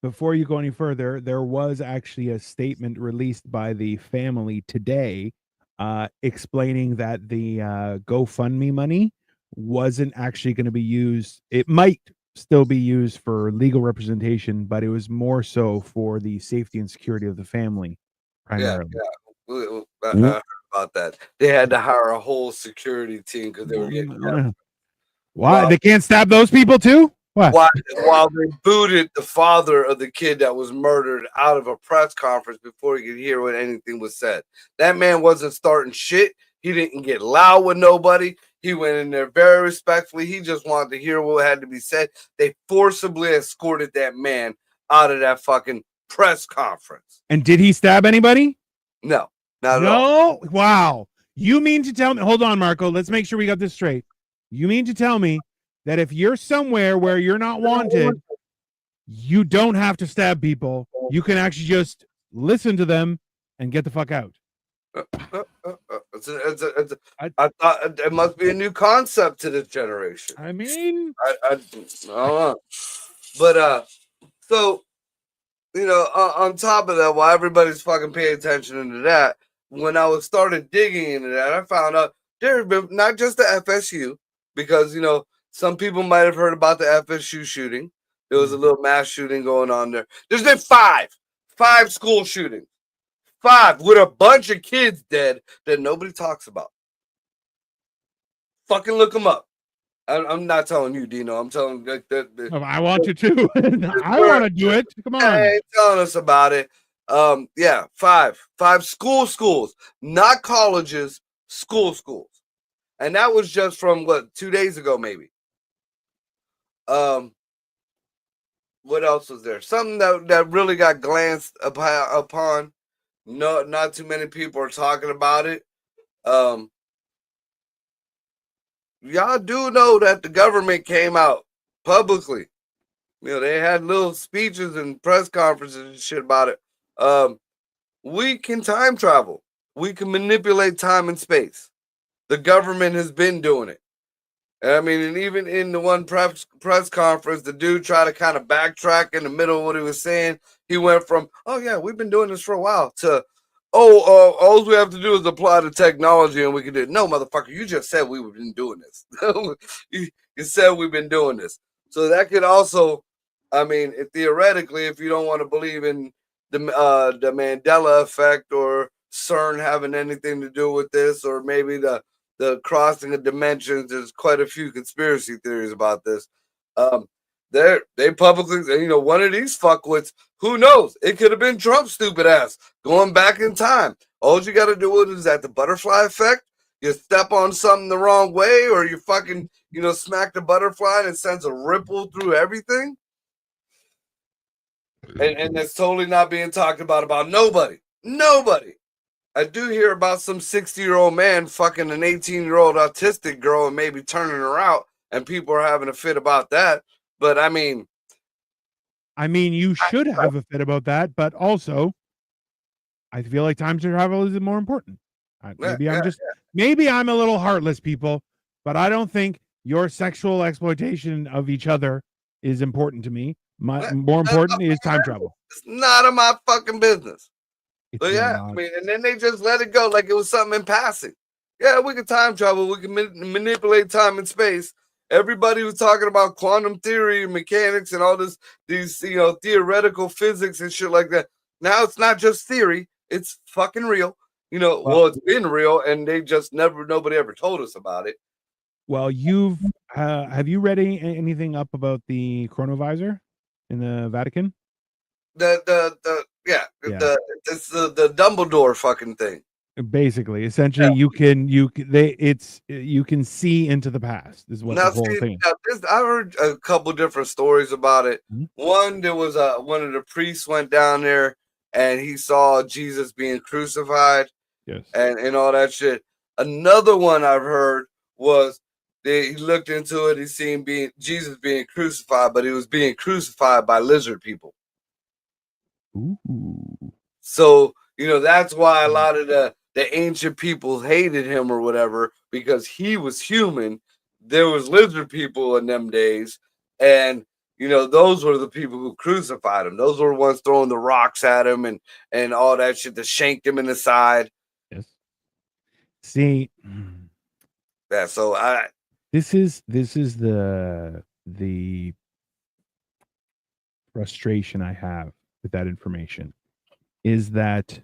Before you go any further, there was actually a statement released by the family today explaining that the GoFundMe money wasn't actually going to be used. It might still be used for legal representation, but it was more so for the safety and security of the family, primarily. Yeah. I heard about that. They had to hire a whole security team because they were getting. Why? They can't stab those people too? What? While they booted the father of the kid that was murdered out of a press conference before he could hear what anything was said. That man wasn't starting shit. He didn't get loud with nobody. He went in there very respectfully. He just wanted to hear what had to be said. They forcibly escorted that man out of that fucking press conference. And did he stab anybody? No, not at all. No? Wow. You mean to tell me, hold on, Marco, let's make sure we got this straight. You mean to tell me that if you're somewhere where you're not wanted, you don't have to stab people. You can actually just listen to them and get the fuck out. I thought it must be a new concept to this generation. I mean, I don't know. But so on top of that, while everybody's fucking paying attention to that, when I was started digging into that, I found out there have been not just the FSU, because some people might have heard about the FSU shooting. There was a little mass shooting going on there. There's been five school shootings. 5 with a bunch of kids dead that nobody talks about. Fucking look them up. I'm not telling you, Dino. I'm telling that. I want to too. I want to do it. Come on. Hey, telling us about it. Yeah, 5 schools, not colleges, schools. And that was just from 2 days ago, maybe. What else was there? Something that really got glanced upon. No, not too many people are talking about it. Y'all do know that the government came out publicly. They had little speeches and press conferences and shit about it. We can time travel. We can manipulate time and space. The government has been doing it. I mean, and even in the one press conference, the dude tried to kind of backtrack in the middle of what he was saying. He went from, "Oh yeah, we've been doing this for a while," to, all we have to do is apply the technology and we can do it. No, motherfucker, you just said we've been doing this. You said we've been doing this. So that could also, I mean, theoretically, if you don't want to believe in the Mandela effect or CERN having anything to do with this, or maybe the crossing of dimensions, there's quite a few conspiracy theories about this. They publicly, one of these fuckwits, who knows? It could have been Trump's stupid ass going back in time. All you got to do is that the butterfly effect. You step on something the wrong way, or you fucking, smack the butterfly and it sends a ripple through everything. And that's totally not being talked about nobody. Nobody. I do hear about some 60-year-old man fucking an 18-year-old autistic girl and maybe turning her out, and people are having a fit about that. But I mean, you should have a fit about that, but also, I feel like time travel is more important. Maybe I'm a little heartless, people, but I don't think your sexual exploitation of each other is important to me. More important is time travel. It's none of my fucking business. But yeah, I mean, and then they just let it go like it was something in passing. Yeah, we can time travel. We can manipulate time and space. Everybody was talking about quantum theory and mechanics and all these theoretical physics and shit like that. Now it's not just theory; it's fucking real. Well, it's been real, and they just nobody ever told us about it. Well, have you read anything up about the chronovisor in the Vatican? It's the Dumbledore fucking thing. Basically, essentially, you can see into the past is what Now, the whole see, thing. I heard a couple different stories about it. Mhm. One, there was one of the priests went down there and he saw Jesus being crucified Yes. and all that shit. Another one I've heard was he looked into it. He seen Jesus being crucified, but he was being crucified by lizard people. Ooh. So, that's why a lot of the ancient people hated him or whatever, because he was human. There was lizard people in them days, and those were the people who crucified him. Those were the ones throwing the rocks at him and all that shit that shanked him in the side. Yes. See, Yeah, so this is the frustration I have with that information is that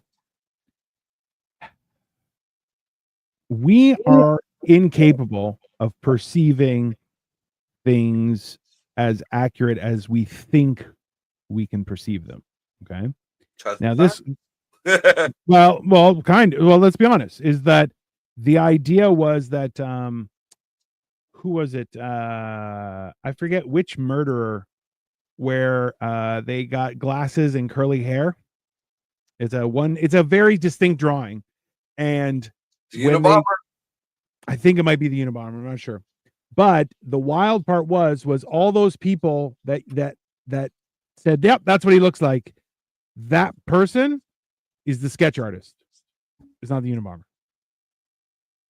we are incapable of perceiving things as accurate as we think we can perceive them. Okay. trust Now me. this, well, let's be honest, is that the idea was that, who was it? I forget which murderer where they got glasses and curly hair. It's a very distinct drawing. And The when Unabomber? I think it might be the Unabomber, I'm not sure. But the wild part was all those people that said, yep, that's what he looks like. That person is the sketch artist. It's not the Unabomber.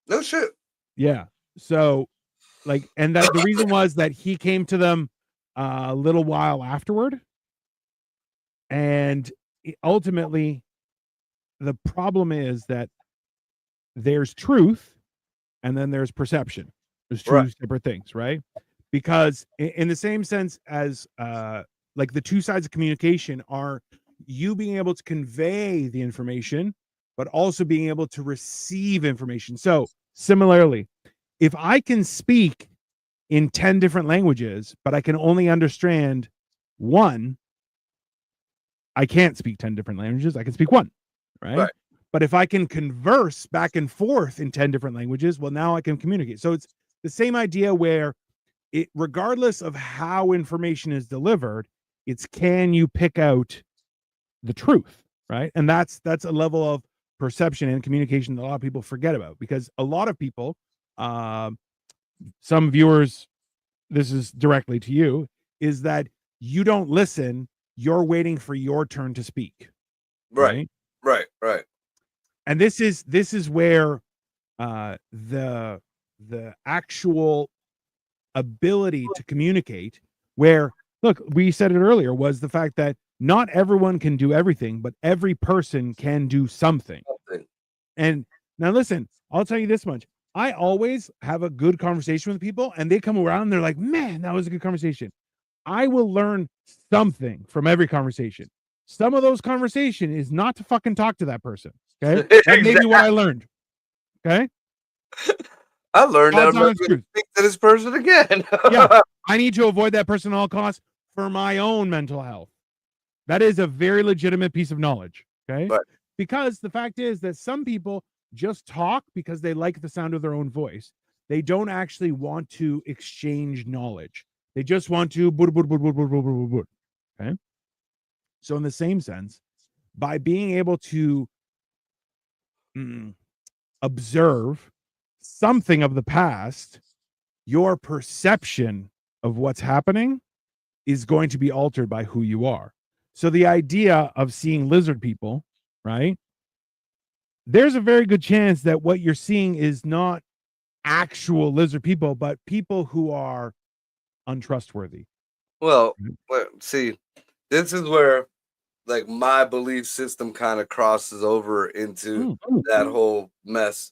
No shit. Yeah. So and that the reason was that he came to them a little while afterward. And ultimately, the problem is that there's truth and then there's perception. There's two separate things, right? Because in the same sense as like the two sides of communication are you being able to convey the information, but also being able to receive information. So similarly, if I can speak in 10 different languages, but I can only understand one, I can't speak 10 different languages. I can speak one, right? But if I can converse back and forth in 10 different languages, well, now I can communicate. So it's the same idea where regardless of how information is delivered, it's can you pick out the truth, right? And that's a level of perception and communication that a lot of people forget about, because a lot of people, some viewers, this is directly to you, is that you don't listen, you're waiting for your turn to speak. Right. And this is where the actual ability to communicate, where look, we said it earlier, was the fact that not everyone can do everything, but every person can do something. And now listen, I'll tell you this much. I always have a good conversation with people and they come around and they're like, man, that was a good conversation. I will learn something from every conversation. Some of those conversation is not to fucking talk to that person. Okay. That may be what I learned. Okay. I learned that I'm not going to speak to this person again. Yeah. I need to avoid that person at all costs for my own mental health. That is a very legitimate piece of knowledge. Okay. Right. Because the fact is that some people just talk because they like the sound of their own voice. They don't actually want to exchange knowledge. They just want to. Okay. So in the same sense, by being able to observe something of the past, your perception of what's happening is going to be altered by who you are. So the idea of seeing lizard people, right? There's a very good chance that what you're seeing is not actual lizard people, but people who are untrustworthy. Well, see, this is where like my belief system kind of crosses over into that whole mess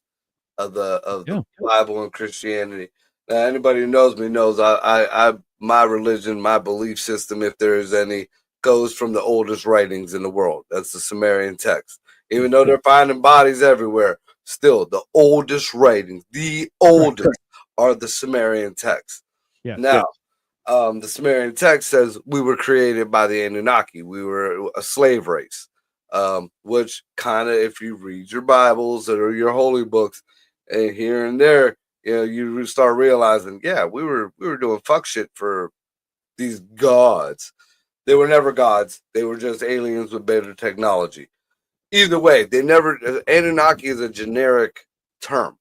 of the Bible and Christianity. Now, anybody who knows me knows I my religion, my belief system, if there is any, goes from the oldest writings in the world. That's the Sumerian text. Even though they're finding bodies everywhere, still the oldest writings, the oldest, are the Sumerian texts. Now, the Sumerian text says we were created by the Anunnaki. We were a slave race. which kind of, if you read your Bibles or your holy books, and here and there, you start realizing, yeah, we were doing fuck shit for these gods. They were never gods. They were just aliens with better technology. Either way, they never. Anunnaki is a generic term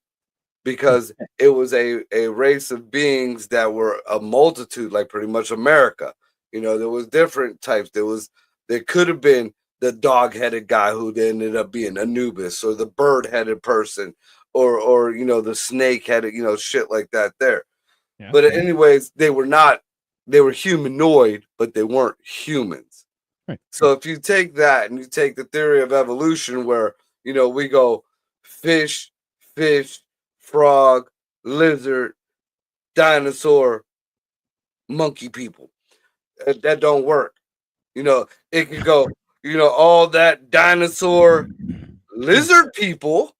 because it was a race of beings that were a multitude, like pretty much America. There was different types. There could have been the dog-headed guy who ended up being Anubis, or the bird-headed person, or the snake-headed, shit like that there. Yeah. But anyways, they were humanoid, but they weren't humans. Right. So if you take that and you take the theory of evolution where, we go fish, frog, lizard, dinosaur, monkey people. That don't work. It could go, all that dinosaur lizard people,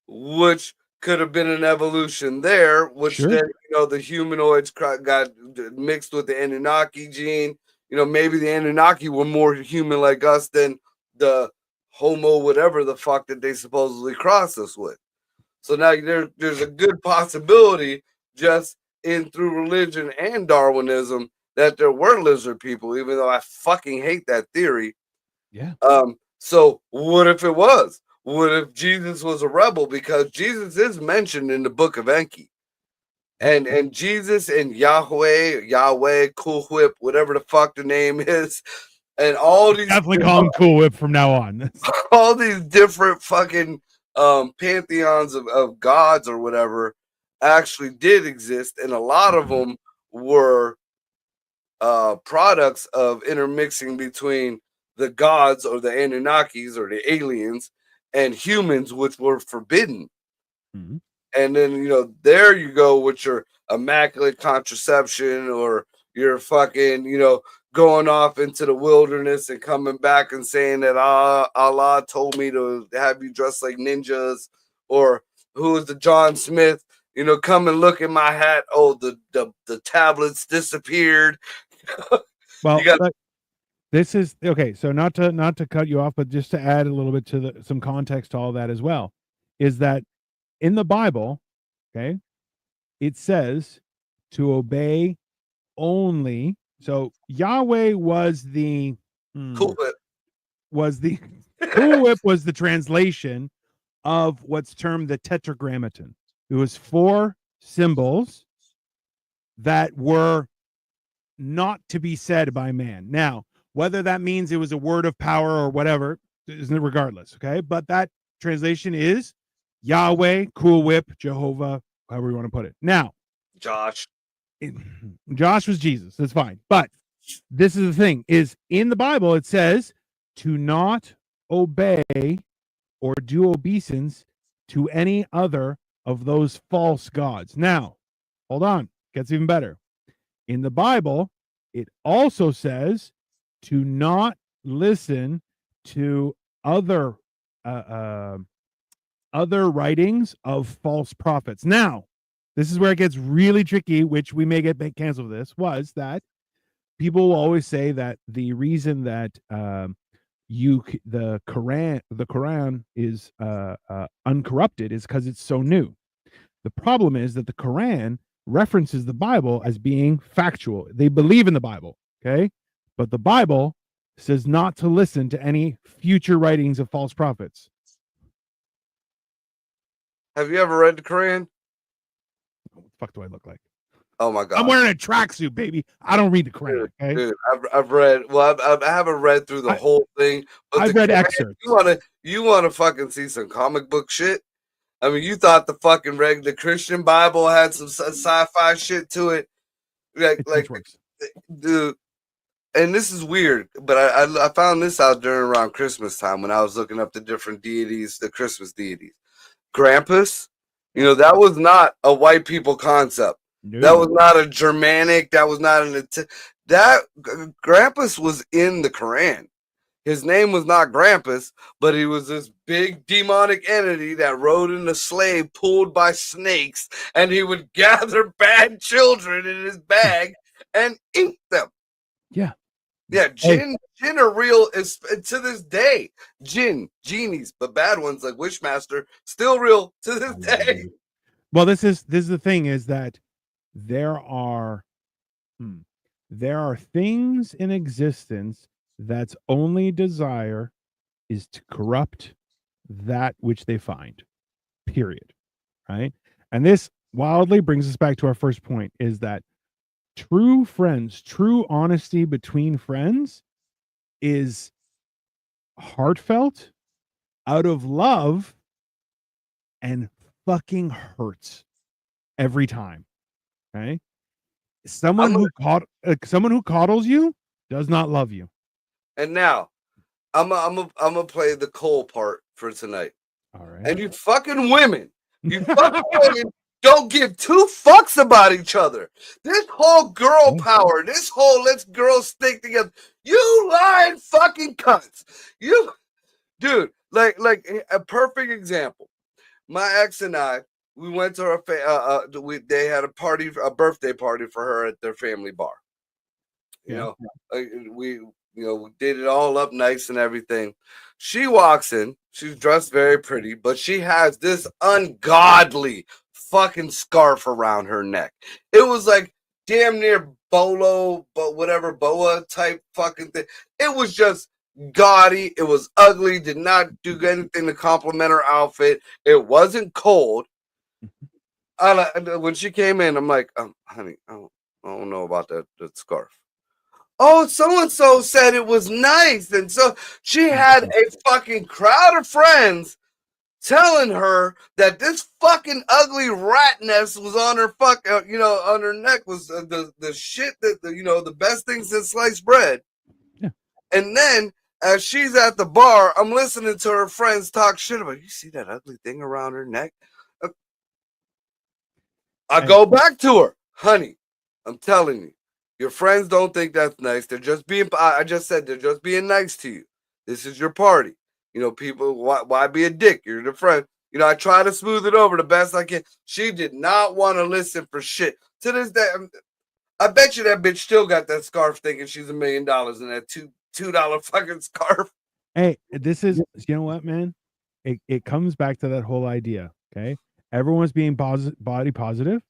which could have been an evolution there, which Sure. then, the humanoids got mixed with the Anunnaki gene. Maybe the Anunnaki were more human like us than the Homo, whatever the fuck that they supposedly crossed us with. So now there's a good possibility, just through religion and Darwinism, that there were lizard people, even though I fucking hate that theory. Yeah. So what if it was? What if Jesus was a rebel? Because Jesus is mentioned in the book of Enki. And Jesus and Yahweh, Cool Whip, whatever the fuck the name is, and all these Definitely call him Cool Whip from now on. all these different fucking pantheons of gods or whatever actually did exist, and a lot of them were products of intermixing between the gods or the Anunnakis or the aliens and humans, which were forbidden. Mm-hmm. And then, there you go with your immaculate contraception, or your fucking, going off into the wilderness and coming back and saying that Allah told me to have you dressed like ninjas, or who is the John Smith, come and look at my hat. Oh, the tablets disappeared. Well, this is okay. So not to cut you off, but just to add a little bit to some context to all that as well, is that in the Bible, okay, it says to obey only. So Yahweh was the Cool Whip. Cool Whip was the translation of what's termed the Tetragrammaton. It was 4 symbols that were not to be said by man. Now, whether that means it was a word of power or whatever, isn't it regardless, okay? But that translation is Yahweh, Cool Whip, Jehovah, however you want to put it. Now, Josh was Jesus. That's fine. But this is the thing, is in the Bible, it says to not obey or do obeisance to any other of those false gods. Now, hold on. Gets even better. In the Bible, it also says to not listen to other writings of false prophets. Now, this is where it gets really tricky, which we may get canceled for this, was that people will always say that the reason that the Quran is uncorrupted is because it's so new. The problem is that the Quran references the Bible as being factual. They believe in the Bible, okay? But the Bible says not to listen to any future writings of false prophets. Have you ever read the Quran? What the fuck do I look like? Oh my god! I'm wearing a tracksuit, baby. I don't read the Quran. Okay? Dude, I've read. Well, I haven't read through the whole thing. But I've read excerpts. You wanna fucking see some comic book shit? I mean, you thought the fucking regular Christian Bible had some sci-fi shit to it, like dude. And this is weird, but I found this out during around Christmas time when I was looking up the different deities, the Christmas deities. Krampus, that was not a white people concept. No. That was not a Germanic. That was not that Krampus was in the Quran. His name was not Krampus, but he was this big demonic entity that rode in a sleigh pulled by snakes, and he would gather bad children in his bag and eat them. Yeah. Yeah, Jinn are real is to this day. Genies, but bad ones like Wishmaster, still real to this day. Well, this is the thing is that there are there are things in existence that's only desire is to corrupt that which they find. Period. Right? And this wildly brings us back to our first point is that true friends, true honesty between friends is heartfelt, out of love, and fucking hurts every time. Okay? Someone who coddles you does not love you. And now, I'm gonna play the Cole part for tonight. All right. And you fucking women, don't give two fucks about each other. This whole girl power, this whole let's girls stick together. You lying fucking cunts. You, dude, like a perfect example. My ex and I, we went to our they had a birthday party for her at their family bar. We did it all up nice and everything. She walks in, she's dressed very pretty, but she has this ungodly fucking scarf around her neck. It was like damn near bolo, but whatever boa type fucking thing. It was just gaudy. It was ugly. Did not do anything to compliment her outfit. It wasn't cold. When she came in, I'm like, honey, I don't know about that scarf. Oh, so-and-so said it was nice. And so she had a fucking crowd of friends telling her that this fucking ugly rat nest was on her on her neck was the shit that, the best things in sliced bread. Yeah. And then as she's at the bar, I'm listening to her friends talk shit about, you see that ugly thing around her neck? I go back to her, honey, I'm telling you. Your friends don't think that's nice. They're just being, I just said, they're just being nice to you. This is your party. People, why be a dick? You're the friend. I try to smooth it over the best I can. She did not want to listen for shit. To this day, I bet you that bitch still got that scarf thinking she's $1 million in that $2 fucking scarf. Hey, this is, you know what, man? It comes back to that whole idea, okay? Everyone's being body positive.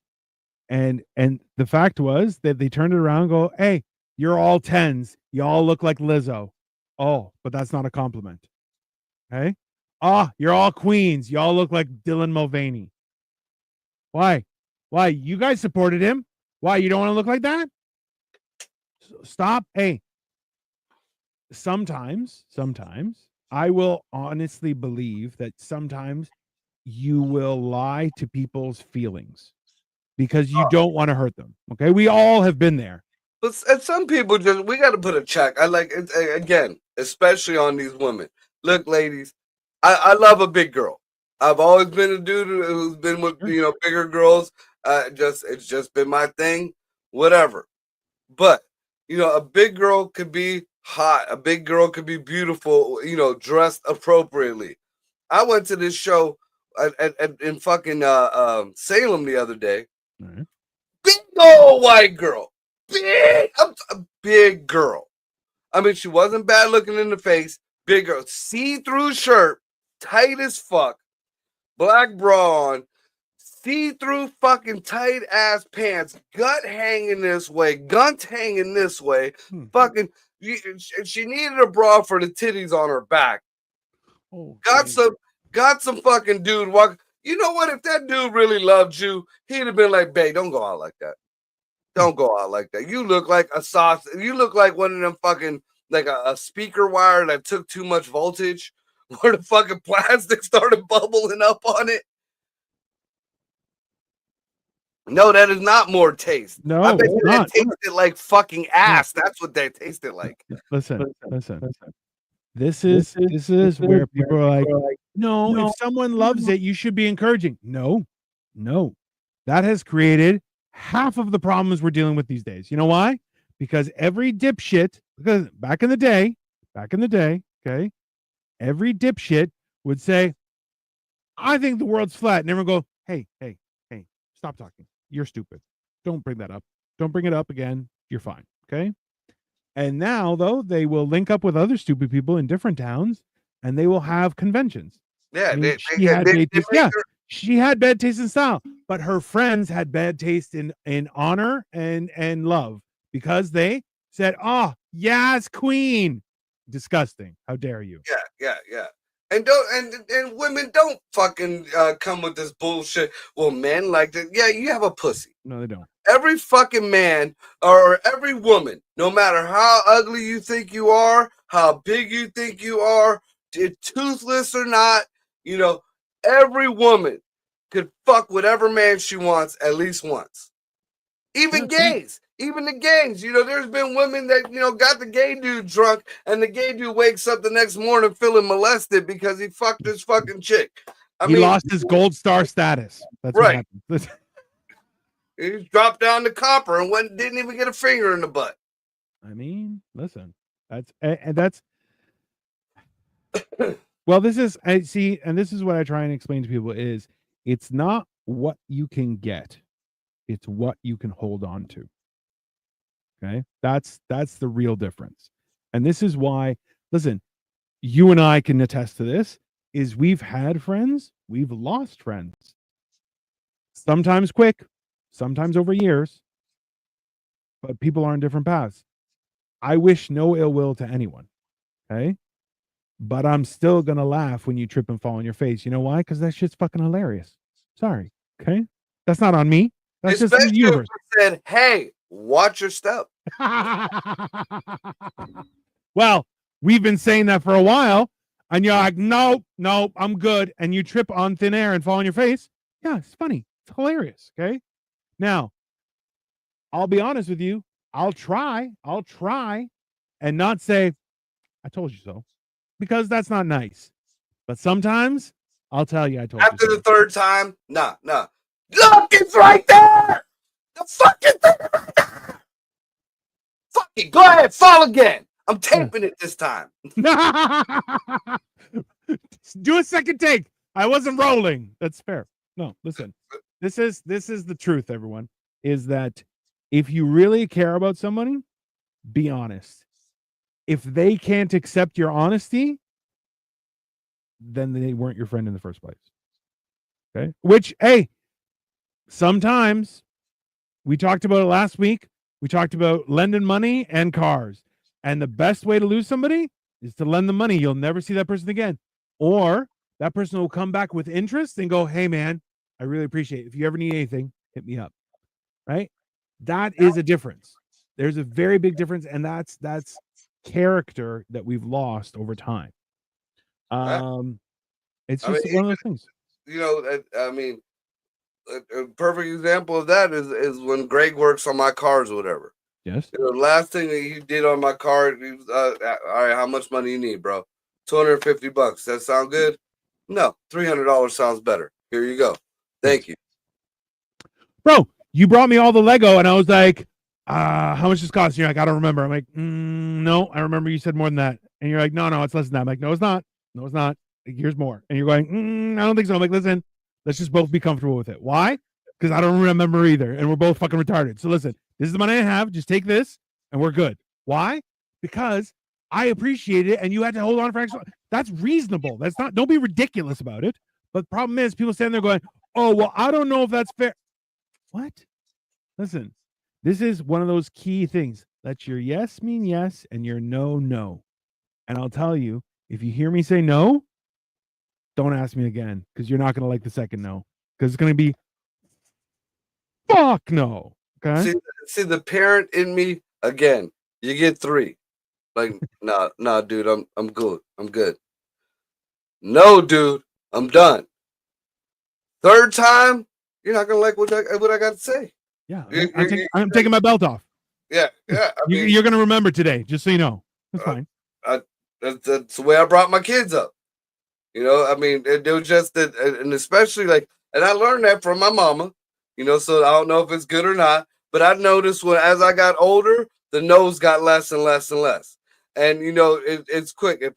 And the fact was that they turned it around and go, hey, you're all 10s. You all look like Lizzo. Oh, but that's not a compliment. Okay? You're all queens. You all look like Dylan Mulvaney. Why? You guys supported him. Why? You don't want to look like that? Stop. Hey, sometimes I will honestly believe that sometimes you will lie to people's feelings because you don't want to hurt them. Okay, we all have been there. But some people we got to put a check. I like it again, especially on these women. Look, ladies, I love a big girl. I've always been a dude who's been with bigger girls. It's just been my thing. Whatever. But a big girl could be hot. A big girl could be beautiful. Dressed appropriately. I went to this show in fucking Salem the other day. Mm-hmm. Big old white girl. A big girl. I mean, she wasn't bad looking in the face. Big girl. See-through shirt. Tight as fuck. Black bra on. See-through fucking tight ass pants. Gut hanging this way. Gunt hanging this way. Fucking. She needed a bra for the titties on her back. Oh, got some fucking dude walk. You know what? If that dude really loved you, he'd have been like, babe, don't go out like that. Don't go out like that. You look like a sauce. You look like one of them fucking, like a speaker wire that took too much voltage where the fucking plastic started bubbling up on it. No, that is not more taste. No, I bet you that tasted like fucking ass. That's what that tasted like. Listen. This is where people are like, no, if someone loves it, you should be encouraging. No. That has created half of the problems we're dealing with these days. You know why? Because every dipshit, because back in the day, okay, every dipshit would say, I think the world's flat. And everyone go, hey, stop talking. You're stupid. Don't bring that up. Don't bring it up again. You're fine. Okay. And now, though, they will link up with other stupid people in different towns, and they will have conventions. Yeah, I mean, they she had bad taste. Yeah, she had bad taste in style, but her friends had bad taste in honor and love because they said, "Oh, yes, queen." Disgusting. How dare you? yeah. And and women don't fucking come with this bullshit. Well, men like that. Yeah, you have a pussy. No, they don't. Every fucking man or every woman, no matter how ugly you think you are, how big you think you are, toothless or not, you know, every woman could fuck whatever man she wants at least once. Even gays, even the gays, there's been women that, got the gay dude drunk and the gay dude wakes up the next morning feeling molested because he fucked this fucking chick. He lost his gold star status. That's right. What happened. He dropped down the copper and didn't even get a finger in the butt. I mean, listen, that's well, this is this is what I try and explain to people is it's not what you can get, it's what you can hold on to. Okay, that's the real difference, and this is why. Listen, you and I can attest to this. Is we've had friends, we've lost friends. Sometimes quick, sometimes over years, but people are on different paths. I wish no ill will to anyone. Okay. But I'm still going to laugh when you trip and fall on your face. You know why? Because that shit's fucking hilarious. Sorry. Okay. That's not on me. That's Especially just the universe. If said, hey, watch your step. Well, we've been saying that for a while. And you're like, no, I'm good. And you trip on thin air and fall on your face. Yeah, it's funny. It's hilarious. Okay. Now, I'll be honest with you. I'll try and not say, I told you so, because that's not nice. But sometimes I'll tell you I told you so. After the third time, nah. Look, it's right there. The fucking thing right there. Fuck it. Go ahead, fall again. I'm taping it this time. Do a second take. I wasn't rolling. That's fair. No, listen. This is the truth, everyone. Is that if you really care about somebody, be honest. If they can't accept your honesty, then they weren't your friend in the first place. Okay? Which, hey, sometimes we talked about it last week. We talked about lending money and cars. And the best way to lose somebody is to lend them money. You'll never see that person again. Or that person will come back with interest and go, hey, man, I really appreciate it. If you ever need anything, hit me up. Right? That is a difference. There's a very big difference. And that's character that we've lost over time. It's just one of those things. I mean, a perfect example of that is when Greg works on my cars or whatever. Yes. The last thing that he did on my car, he was, all right, how much money you need, bro? $250. That sound good? No, $300 sounds better. Here you go. Thank you. Bro, you brought me all the Lego, and I was like, how much does this cost? You're like, I don't remember. I'm like, no, I remember you said more than that. And you're like, no, it's less than that. I'm like, no, it's not. No, it's not. Like, here's more. And you're going, I don't think so. I'm like, listen, let's just both be comfortable with it. Why? Because I don't remember either. And we're both fucking retarded. So listen, this is the money I have. Just take this and we're good. Why? Because I appreciate it and you had to hold on for extra. That's reasonable. That's not, don't be ridiculous about it. But the problem is people stand there going, oh, well, I don't know if that's fair. What? Listen, this is one of those key things. Let your yes mean yes and your no, no. And I'll tell you, if you hear me say no, don't ask me again because you're not going to like the second no because it's going to be fuck no. Okay. See the parent in me again. You get 3. Like, nah, dude, I'm good. I'm good. No, dude, I'm done. Third time, you're not gonna like what I got to say. Yeah, I'm taking my belt off. Yeah. You're gonna remember today, just so you know. That's fine. That's the way I brought my kids up. I mean, it was just that, and especially and I learned that from my mama. So I don't know if it's good or not, but I noticed as I got older, the no's got less and less and less. And it's quick. If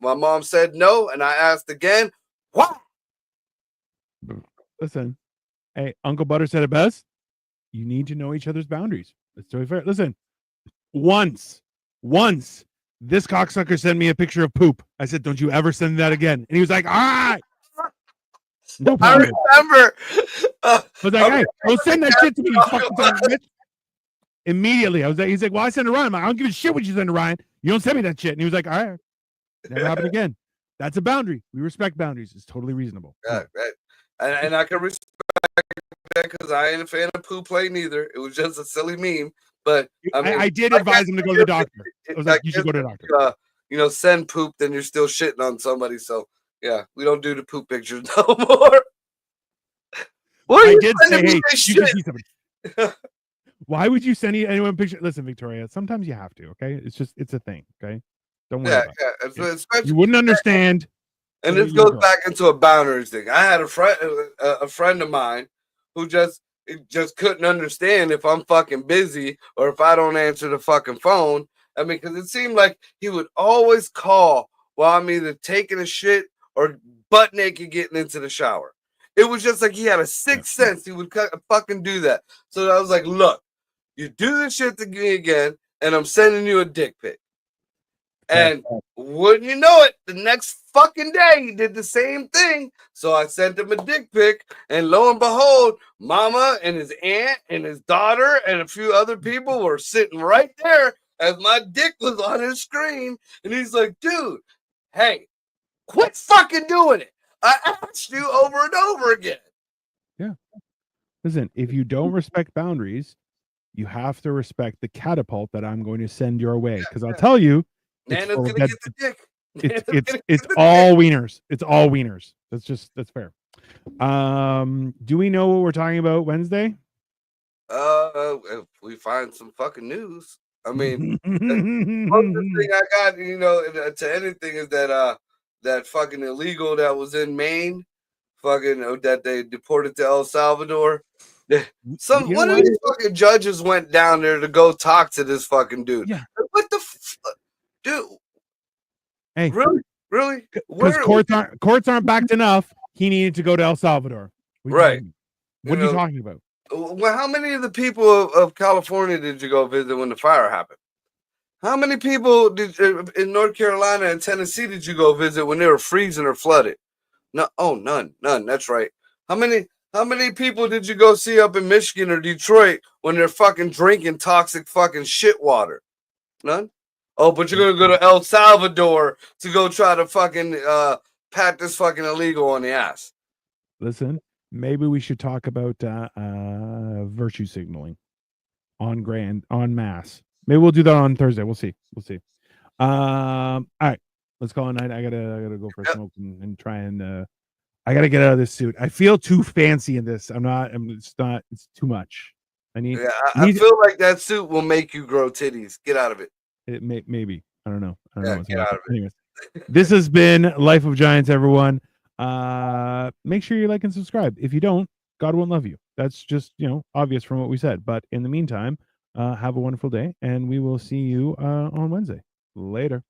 my mom said no, and I asked again, why? Listen, hey, Uncle Butter said it best. You need to know each other's boundaries. That's totally fair. Listen, Once, this cocksucker sent me a picture of poop. I said, "Don't you ever send that again." And he was like, "All right, no I problem." remember. I was like, "Hey, don't send that shit to me, you fucking son of a bitch." Immediately, I was like, he's like, "Well, I sent it to Ryan." I'm like, "I don't give a shit what you send to Ryan. You don't send me that shit." And he was like, "All right, never happen again." That's a boundary. We respect boundaries. It's totally reasonable. Right. And I can respect that because I ain't a fan of poop play neither. It was just a silly meme. But I mean, I did advise him to go to the doctor. I was like, "You should go to the doctor." Send poop, then you're still shitting on somebody. So yeah, we don't do the poop pictures no more. What I did say, "Hey, you shit? can see somebody." Why would you send anyone a picture? Listen, Victoria, sometimes you have to, okay? It's a thing, okay? Don't worry about it. Especially, you wouldn't understand. and this goes back into a boundaries thing. I had a friend of mine who just couldn't understand if I'm fucking busy or if I don't answer the fucking phone. I mean, because it seemed like he would always call while I'm either taking a shit or butt naked getting into the shower. It was just like he had a sixth sense. He would fucking do that. So I was like, look, you do this shit to me again, and I'm sending you a dick pic. And wouldn't you know it, the next fucking day he did the same thing. So I sent him a dick pic, and lo and behold, mama and his aunt and his daughter and a few other people were sitting right there as my dick was on his screen. And he's like, dude, hey, quit fucking doing it. I asked you over and over again. Yeah. Listen, if you don't respect boundaries, you have to respect the catapult that I'm going to send your way. Because I'll tell you, Nana's gonna get the dick. It's all wieners. It's all wieners. That's fair. Do we know what we're talking about Wednesday? If we find some fucking news. I mean, the closest thing I got, to anything is that fucking illegal that was in Maine, that they deported to El Salvador. One of these fucking judges went down there to go talk to this fucking dude. Yeah. What the dude? Hey, really? Because courts aren't backed enough. He needed to go to El Salvador. Right. What are you talking about? Well, how many of the people of California did you go visit when the fire happened? How many people in North Carolina and Tennessee did you go visit when they were freezing or flooded? No, none. That's right. How many people did you go see up in Michigan or Detroit when they're fucking drinking toxic fucking shit water? None. Oh, but you're gonna go to El Salvador to go try to fucking pat this fucking illegal on the ass. Listen, maybe we should talk about virtue signaling on mass. Maybe we'll do that on Thursday. We'll see. All right, let's call it a night. I gotta go for a smoke and try and I gotta get out of this suit. I feel too fancy in this. It's too much. I feel like that suit will make you grow titties. Get out of it. Maybe. I don't know. Get out of it. Anyways, this has been Life of Giants, everyone. Make sure you like and subscribe. If you don't, God won't love you. That's just, obvious from what we said. But in the meantime, have a wonderful day, and we will see you on Wednesday. Later.